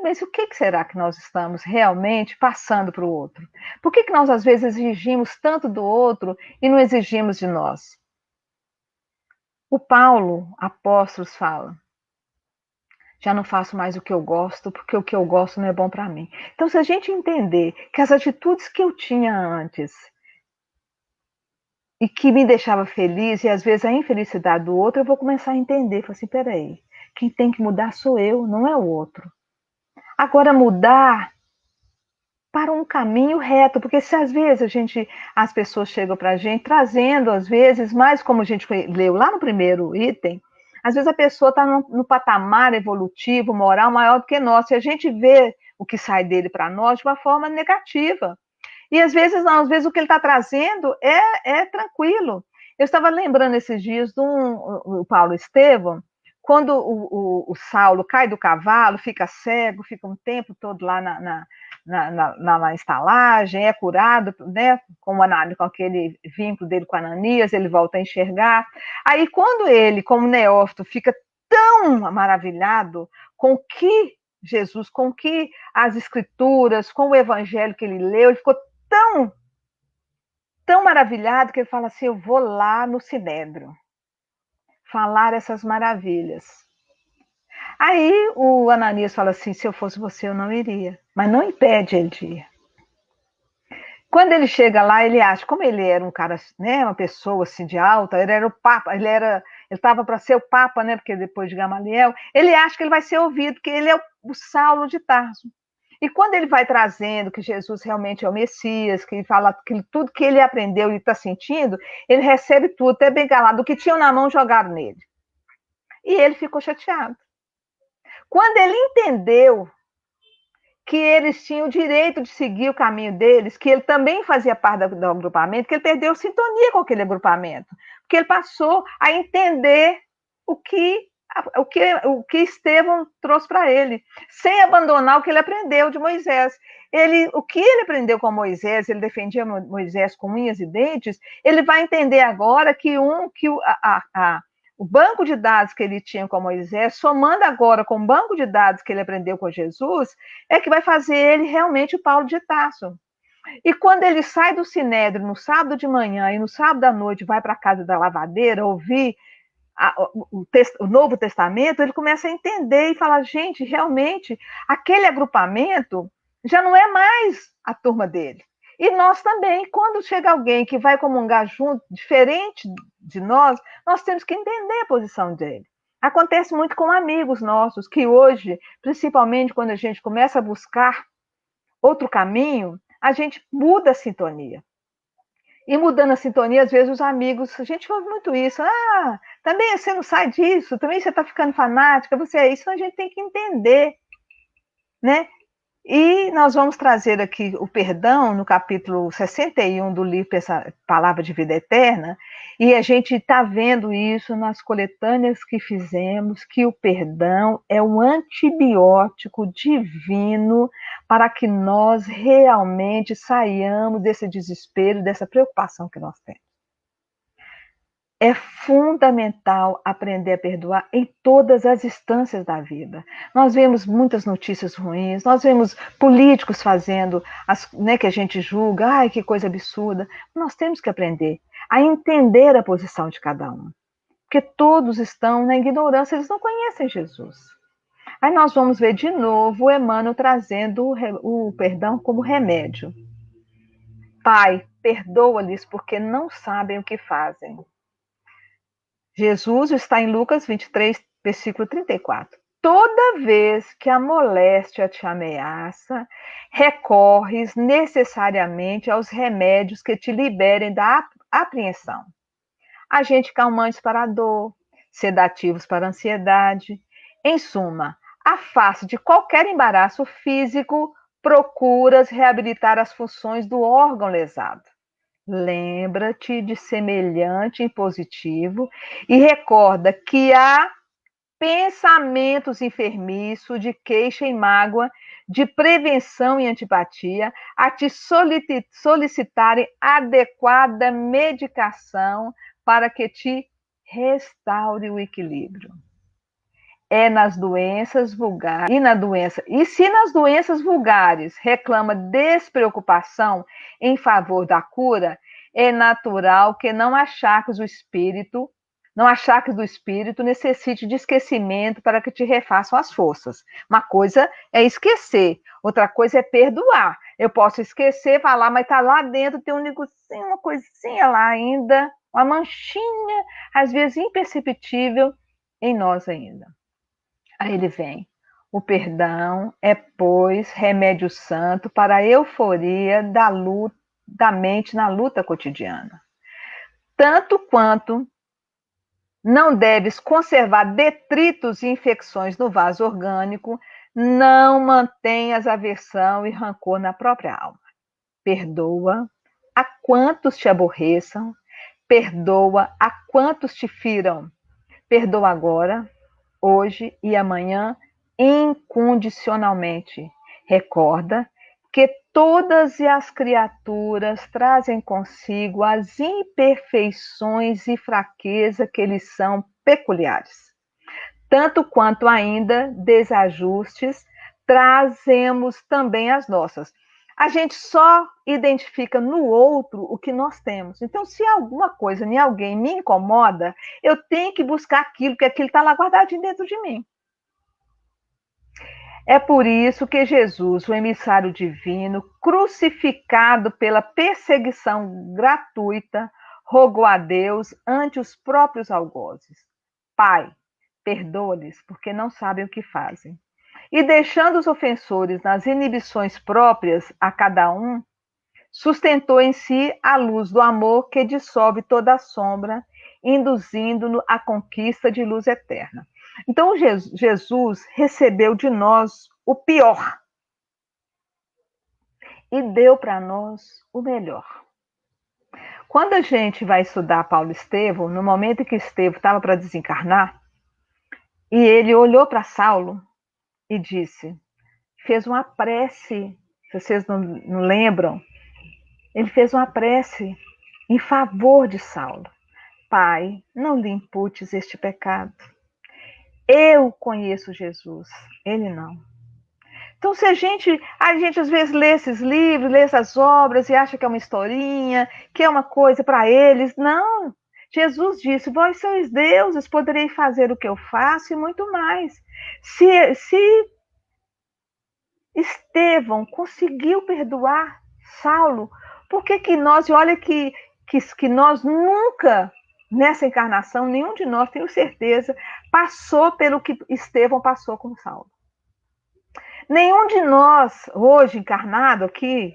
Mas o que será que nós estamos realmente passando para o outro? Por que nós, às vezes, exigimos tanto do outro e não exigimos de nós? O Paulo, apóstolo, fala: já não faço mais o que eu gosto, porque o que eu gosto não é bom para mim. Então, se a gente entender que as atitudes que eu tinha antes e que me deixava feliz, e às vezes a infelicidade do outro, eu vou começar a entender. Falar assim, peraí, quem tem que mudar sou eu, não é o outro. Agora, mudar para um caminho reto, porque se às vezes as pessoas chegam para a gente trazendo, às vezes, mais como a gente leu lá no primeiro item, às vezes a pessoa está no patamar evolutivo, moral maior do que nós, e a gente vê o que sai dele para nós de uma forma negativa. E às vezes não, às vezes o que ele está trazendo é tranquilo. Eu estava lembrando esses dias do Paulo Estevão, quando o Saulo cai do cavalo, fica cego, fica um tempo todo lá na estalagem, é curado, né, com aquele vínculo dele com Ananias, ele volta a enxergar. Aí quando ele, como neófito, fica tão maravilhado com que Jesus, com que as escrituras, com o evangelho que ele leu, ele ficou tão maravilhado que ele fala assim, eu vou lá no Sinédrio falar essas maravilhas. Aí o Ananias fala assim, se eu fosse você eu não iria, mas não impede ele de ir. Quando ele chega lá, ele acha, como ele era um cara, né, uma pessoa assim de alta, ele era o Papa, ele estava para ser o Papa, né, porque depois de Gamaliel, ele acha que ele vai ser ouvido, que ele é o Saulo de Tarso. E quando ele vai trazendo que Jesus realmente é o Messias, que ele fala que tudo que ele aprendeu e está sentindo, ele recebe tudo, até bem calado, o que tinham na mão jogaram nele. E ele ficou chateado. Quando ele entendeu que eles tinham o direito de seguir o caminho deles, que ele também fazia parte do agrupamento, que ele perdeu sintonia com aquele agrupamento, porque ele passou a entender o que Estevão trouxe para ele, sem abandonar o que ele aprendeu de Moisés. O que ele aprendeu com Moisés, ele defendia Moisés com unhas e dentes, ele vai entender agora que o banco de dados que ele tinha com Moisés, somando agora com o banco de dados que ele aprendeu com Jesus, é que vai fazer ele realmente o Paulo de Tarso. E quando ele sai do Sinédrio no sábado de manhã e no sábado à noite vai para a casa da lavadeira ouvir o Novo Testamento, ele começa a entender e falar, gente, realmente, aquele agrupamento já não é mais a turma dele. E nós também, quando chega alguém que vai comungar junto, diferente de nós temos que entender a posição dele. Acontece muito com amigos nossos, que hoje, principalmente quando a gente começa a buscar outro caminho, a gente muda a sintonia. E mudando a sintonia, às vezes os amigos, a gente ouve muito isso, também você não sai disso, também você está ficando fanática, você é isso, a gente tem que entender, né? E nós vamos trazer aqui o perdão no capítulo 61 do livro Palavra de Vida Eterna, e a gente está vendo isso nas coletâneas que fizemos, que o perdão é um antibiótico divino para que nós realmente saiamos desse desespero, dessa preocupação que nós temos. É fundamental aprender a perdoar em todas as instâncias da vida. Nós vemos muitas notícias ruins, nós vemos políticos fazendo, que a gente julga, ai, que coisa absurda. Nós temos que aprender a entender a posição de cada um. Porque todos estão na ignorância, eles não conhecem Jesus. Aí nós vamos ver de novo o Emmanuel trazendo o perdão como remédio. Pai, perdoa-lhes porque não sabem o que fazem. Jesus está em Lucas 23, versículo 34. Toda vez que a moléstia te ameaça, recorres necessariamente aos remédios que te liberem da apreensão. Agente calmante para a dor, sedativos para ansiedade. Em suma, afaste de qualquer embaraço físico, procuras reabilitar as funções do órgão lesado. Lembra-te de semelhante impositivo e recorda que há pensamentos enfermiços de queixa e mágoa, de prevenção e antipatia, a te solicitarem adequada medicação para que te restaure o equilíbrio. É nas doenças vulgares e se nas doenças vulgares reclama despreocupação em favor da cura, é natural que não achaques do espírito necessite de esquecimento para que te refaçam as forças. Uma coisa é esquecer, outra coisa é perdoar. Eu posso esquecer, falar, mas está lá dentro, tem um negocinho, uma coisinha lá ainda, uma manchinha, às vezes imperceptível em nós ainda. Aí ele vem. O perdão é, pois, remédio santo para a euforia da mente na luta cotidiana. Tanto quanto não deves conservar detritos e infecções no vaso orgânico, não mantenhas aversão e rancor na própria alma. Perdoa a quantos te aborreçam, perdoa a quantos te firam. Perdoa agora, hoje e amanhã, incondicionalmente. Recorda que todas as criaturas trazem consigo as imperfeições e fraqueza que lhes são peculiares. Tanto quanto ainda desajustes, trazemos também as nossas. A gente só identifica no outro o que nós temos. Então, se alguma coisa em alguém me incomoda, eu tenho que buscar aquilo, porque aquilo está lá guardadinho dentro de mim. É por isso que Jesus, o emissário divino, crucificado pela perseguição gratuita, rogou a Deus ante os próprios algozes: Pai, perdoa-lhes, porque não sabem o que fazem. E deixando os ofensores nas inibições próprias a cada um, sustentou em si a luz do amor que dissolve toda a sombra, induzindo-no à conquista de luz eterna. Então, Jesus recebeu de nós o pior e deu para nós o melhor. Quando a gente vai estudar Paulo Estevão, no momento em que Estevão estava para desencarnar, e ele olhou para Saulo e disse, fez uma prece, se vocês não lembram, ele fez uma prece em favor de Saulo. Pai, não lhe imputes este pecado. Eu conheço Jesus, ele não. Então, se a gente às vezes lê esses livros, lê essas obras e acha que é uma historinha, que é uma coisa para eles, não. Jesus disse, vós sois deuses, poderei fazer o que eu faço e muito mais. Se Estevão conseguiu perdoar Saulo, por que nós, e olha que nós nunca, nessa encarnação, nenhum de nós, tenho certeza, passou pelo que Estevão passou com Saulo. Nenhum de nós, hoje encarnado aqui,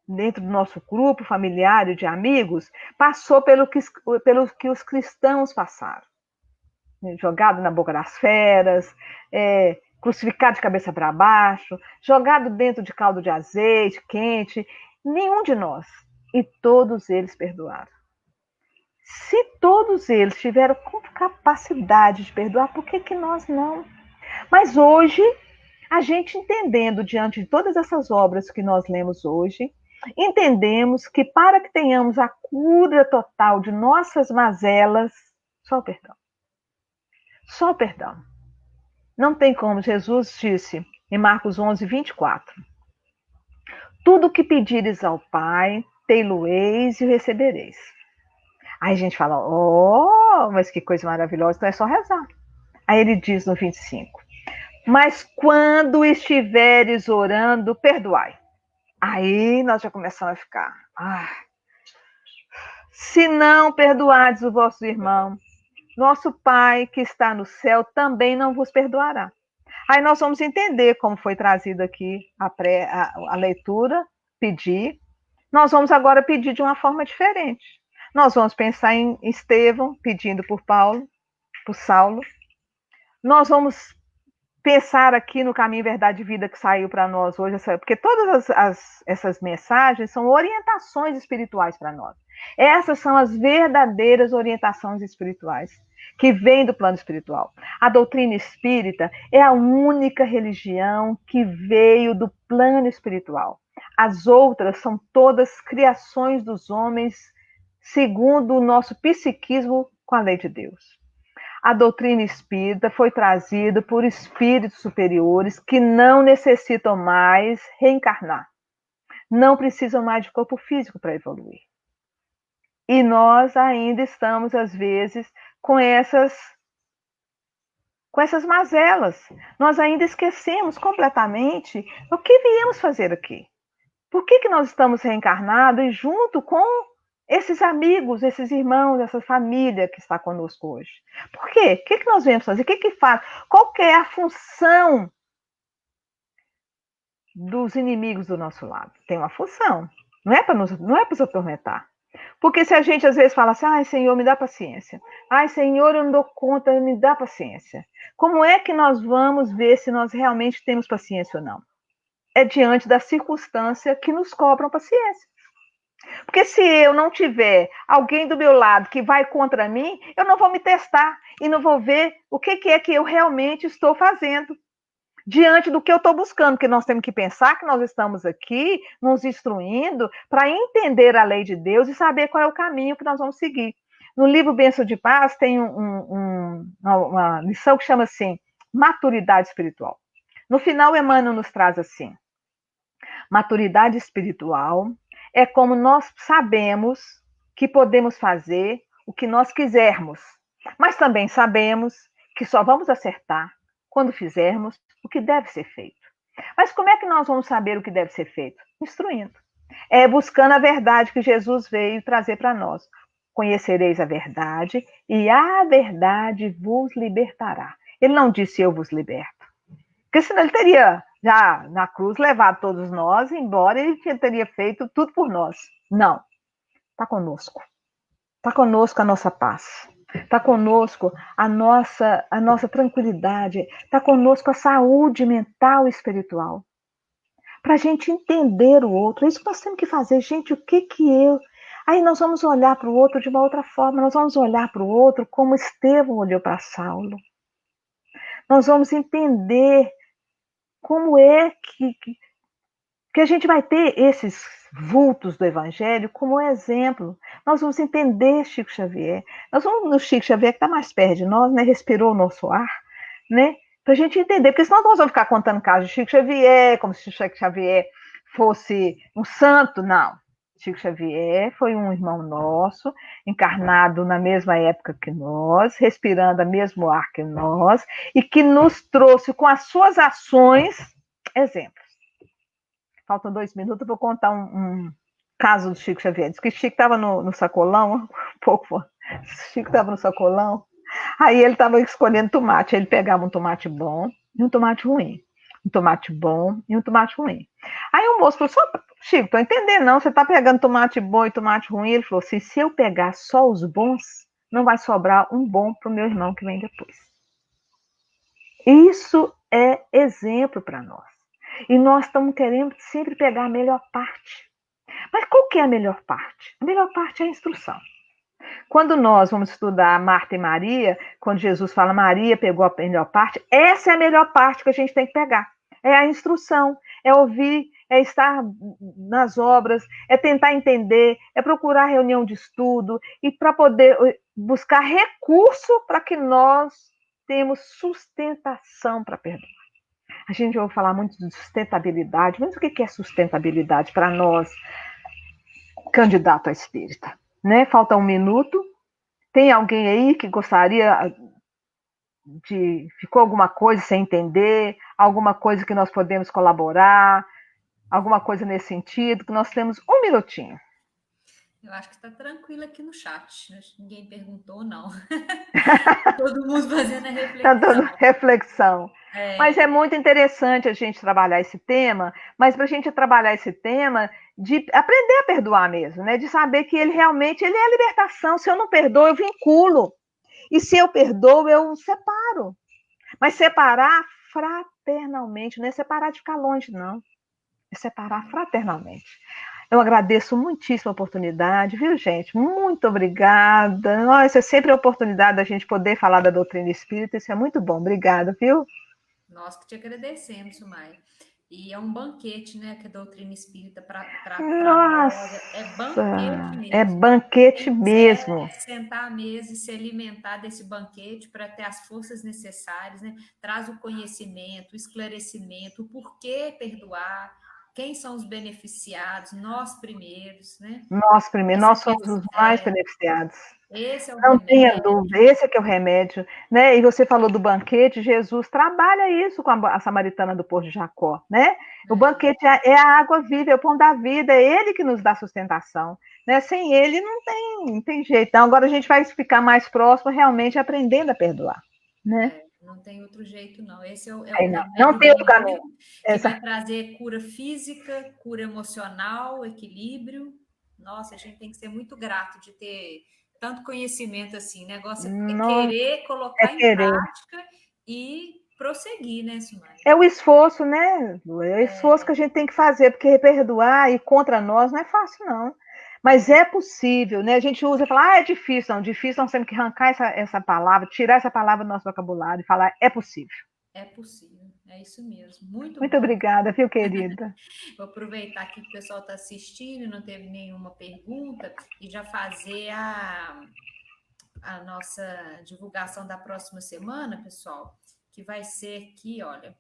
dentro do nosso grupo familiar e de amigos, passou pelo que os cristãos passaram. Jogado na boca das feras, crucificado de cabeça para baixo, jogado dentro de caldo de azeite quente. Nenhum de nós. E todos eles perdoaram. Se todos eles tiveram capacidade de perdoar, por que nós não? Mas hoje, a gente entendendo diante de todas essas obras que nós lemos hoje, entendemos que para que tenhamos a cura total de nossas mazelas, só o perdão. Só o perdão. Não tem como. Jesus disse em Marcos 11, 24. Tudo que pedires ao Pai, tê-lo-eis e o recebereis. Aí a gente fala, mas que coisa maravilhosa, então é só rezar. Aí ele diz no 25, mas quando estiveres orando, perdoai. Aí nós já começamos a ficar, se não perdoardes o vosso irmão, nosso Pai que está no céu também não vos perdoará. Aí nós vamos entender como foi trazido aqui a leitura, pedir. Nós vamos agora pedir de uma forma diferente. Nós vamos pensar em Estevão pedindo por Paulo. por Saulo. Nós vamos pensar aqui no caminho verdade e vida que saiu para nós hoje, porque todas essas mensagens são orientações espirituais para nós. Essas são as verdadeiras orientações espirituais que vêm do plano espiritual. A doutrina espírita é a única religião que veio do plano espiritual. As outras são todas criações dos homens segundo o nosso psiquismo com a lei de Deus. A doutrina espírita foi trazida por espíritos superiores que não necessitam mais reencarnar. Não precisam mais de corpo físico para evoluir. E nós ainda estamos, às vezes, com essas mazelas. Nós ainda esquecemos completamente o que viemos fazer aqui. Por que nós estamos reencarnados e junto com esses amigos, esses irmãos, essa família que está conosco hoje? Por quê? O que nós viemos fazer? O que faz? Qual que é a função dos inimigos do nosso lado? Tem uma função. Não é para nos atormentar. Porque se a gente às vezes fala assim, ai Senhor, me dá paciência. Ai Senhor, eu não dou conta, me dá paciência. Como é que nós vamos ver se nós realmente temos paciência ou não? É diante da circunstância que nos cobram paciência. Porque se eu não tiver alguém do meu lado que vai contra mim, eu não vou me testar e não vou ver o que é que eu realmente estou fazendo diante do que eu estou buscando, porque nós temos que pensar que nós estamos aqui nos instruindo para entender a lei de Deus e saber qual é o caminho que nós vamos seguir. No livro Bênção de Paz tem uma lição que chama assim, maturidade espiritual. No final, Emmanuel nos traz assim, maturidade espiritual é como nós sabemos que podemos fazer o que nós quisermos, mas também sabemos que só vamos acertar quando fizermos o que deve ser feito. Mas como é que nós vamos saber o que deve ser feito? Instruindo. É buscando a verdade que Jesus veio trazer para nós. Conhecereis a verdade e a verdade vos libertará. Ele não disse eu vos liberto. Porque senão ele teria já na cruz levado todos nós embora e ele teria feito tudo por nós. Não. Está conosco. Está conosco a nossa paz. Está conosco a nossa tranquilidade. Está conosco a saúde mental e espiritual. Para a gente entender o outro. É isso que nós temos que fazer. Gente, o que eu... Aí nós vamos olhar para o outro de uma outra forma. Nós vamos olhar para o outro como Estevão olhou para Saulo. Nós vamos entender como é que a gente vai ter esses vultos do Evangelho como exemplo. Nós vamos entender Chico Xavier. Nós vamos no Chico Xavier, que está mais perto de nós, né? Respirou o nosso ar, né? Para a gente entender, porque senão nós vamos ficar contando casos de Chico Xavier, como se Chico Xavier fosse um santo. Não. Chico Xavier foi um irmão nosso, encarnado na mesma época que nós, respirando o mesmo ar que nós, e que nos trouxe com as suas ações exemplos. Faltam 2 minutos, eu vou contar um caso do Chico Xavier. Diz que Chico estava no sacolão, um pouco. Chico estava no sacolão, aí ele estava escolhendo tomate. Ele pegava um tomate bom e um tomate ruim. Um tomate bom e um tomate ruim. Aí o moço falou, Chico, tô entendendo não, você está pegando tomate bom e tomate ruim? Ele falou assim, se eu pegar só os bons, não vai sobrar um bom para o meu irmão que vem depois. Isso é exemplo para nós. E nós estamos querendo sempre pegar a melhor parte. Mas qual que é a melhor parte? A melhor parte é a instrução. Quando nós vamos estudar Marta e Maria, quando Jesus fala Maria pegou a melhor parte, essa é a melhor parte que a gente tem que pegar. É a instrução, é ouvir, é estar nas obras, é tentar entender, é procurar reunião de estudo e para poder buscar recurso para que nós tenhamos sustentação para perdoar. A gente vai falar muito de sustentabilidade, mas o que é sustentabilidade para nós, candidato a espírita? Né? Falta 1 minuto. Tem alguém aí que gostaria de... Ficou alguma coisa sem entender? Alguma coisa que nós podemos colaborar? Alguma coisa nesse sentido? Que nós temos 1 minutinho. Eu acho que está tranquilo aqui no chat. Acho que ninguém perguntou, não. Todo mundo fazendo a reflexão. Está dando reflexão. Mas é muito interessante a gente trabalhar esse tema, mas para a gente trabalhar esse tema de aprender a perdoar mesmo, né? De saber que ele realmente ele é a libertação. Se eu não perdoo, eu vinculo. E se eu perdoo, eu separo. Mas separar fraternalmente, não é separar de ficar longe, não. É separar fraternalmente. Eu agradeço muitíssimo a oportunidade, viu, gente? Muito obrigada. Nossa, é sempre a oportunidade da gente poder falar da doutrina espírita, isso é muito bom. Obrigada, viu? Nós que te agradecemos, Sumai. E é um banquete, né, que a doutrina espírita para nós. É banquete Nossa, é mesmo. banquete Quem quiser mesmo. sentar à mesa e se alimentar desse banquete para ter as forças necessárias, né? Traz o conhecimento, o esclarecimento, o porquê perdoar, quem são os beneficiados, nós primeiros, né? Nós primeiro, Essa nós que somos os mais beneficiados. esse é o Não tenha remédio. dúvida, esse é que é o remédio, né? E você falou do banquete, Jesus trabalha isso com a samaritana do Poço de Jacó, né? O banquete é a água viva, é o pão da vida, é ele que nos dá sustentação, né? Sem ele não tem jeito. Então agora a gente vai ficar mais próximo, realmente aprendendo a perdoar, né? Não tem outro jeito, não. Esse é o Aí não remédio tem outro caminho. bendito que vai Essa, trazer cura física, cura emocional, equilíbrio. Nossa, a gente tem que ser muito grato de ter tanto conhecimento assim. O negócio é não querer é colocar em querer. prática e prosseguir, né, Sumai? É o esforço, né? Lu? É o esforço que a gente tem que fazer, porque perdoar e contra nós não é fácil, não. Mas é possível, né? A gente usa e fala, é difícil. Não, difícil nós temos que arrancar essa palavra, tirar essa palavra do nosso vocabulário e falar, é possível. É possível, é isso mesmo. Muito Muito bom. obrigada, viu, querida? Vou aproveitar que o pessoal está assistindo e não teve nenhuma pergunta e já fazer a nossa divulgação da próxima semana, pessoal, que vai ser aqui, olha,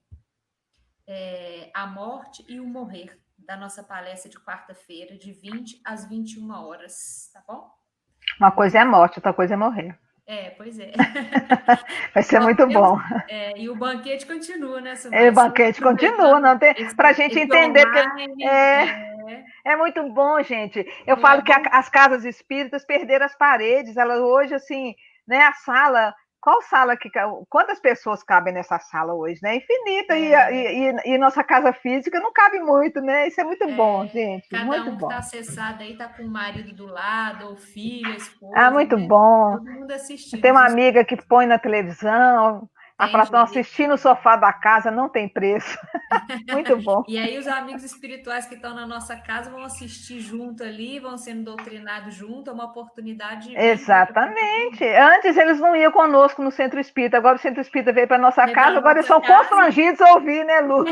a morte e o morrer, da nossa palestra de quarta-feira, de 20 às 21 horas, tá bom? Uma coisa é a morte, outra coisa é morrer. Pois é. Vai ser Nós muito temos, bom. E o banquete continua, né, O Sumai? Só banquete continua, aproveitando não tem para a gente esse entender, porque online, é, é muito bom, gente. Eu não é falo que bom? as casas espíritas perderam as paredes. Elas hoje, assim, né, a sala. Qual sala que. Quantas pessoas cabem nessa sala hoje, né? Infinita. E nossa casa física não cabe muito, né? Isso é muito bom, gente. Cada Muito um que está bom. acessado aí está com o marido do lado, ou filho, a Ah, esposa, muito né? bom. Todo mundo assistindo Tem os uma amiga que põe na televisão. Ela tem fala, estão jeito. assistindo o sofá da casa, não tem preço. Muito bom. E aí os amigos espirituais que estão na nossa casa vão assistir junto ali, vão sendo doutrinados junto, é uma oportunidade bendita para todo Exatamente. mundo. Antes eles não iam conosco no centro espírita, agora o centro espírita veio para nossa Vem para casa, agora eles nossa são casa, constrangidos a ouvir, né, Lu?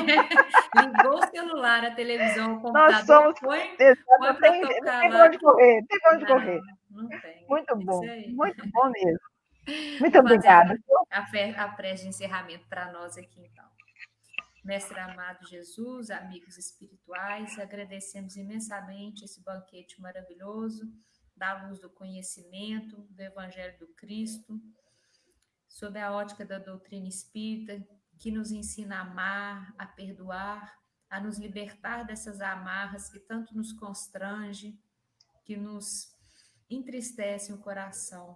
ligou o celular, a televisão, o Nós computador, somos. põe Exato, para não tocar tem para lá. onde correr, não tem para onde correr. Não, não tem. Isso aí. Muito bom mesmo. Muito Vou fazer obrigada. a prece de encerramento para nós aqui, então. Mestre amado Jesus, amigos espirituais, agradecemos imensamente esse banquete maravilhoso da luz do conhecimento, do Evangelho do Cristo, sob a ótica da doutrina espírita, que nos ensina a amar, a perdoar, a nos libertar dessas amarras que tanto nos constrange, que nos entristecem o coração.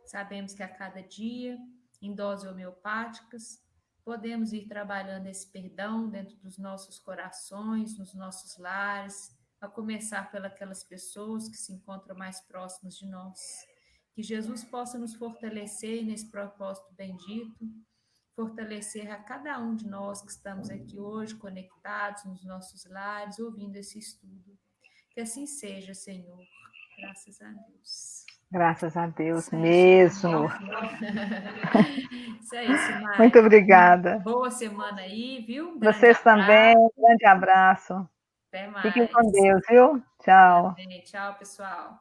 Sabemos que a cada dia, em doses homeopáticas, podemos ir trabalhando esse perdão dentro dos nossos corações, nos nossos lares, a começar pelas pessoas que se encontram mais próximas de nós. Que Jesus possa nos fortalecer nesse propósito bendito, fortalecer a cada um de nós que estamos aqui hoje conectados nos nossos lares, ouvindo esse estudo. Que assim seja, Senhor. Graças a Deus. Graças a Deus Isso aí, gente. mesmo. Isso aí, Simai. Muito obrigada. Boa semana aí, viu? Um grande Vocês também, abraço. um grande abraço. Até Fiquem com mais. Deus, viu? Tchau. Amém. Tchau, pessoal.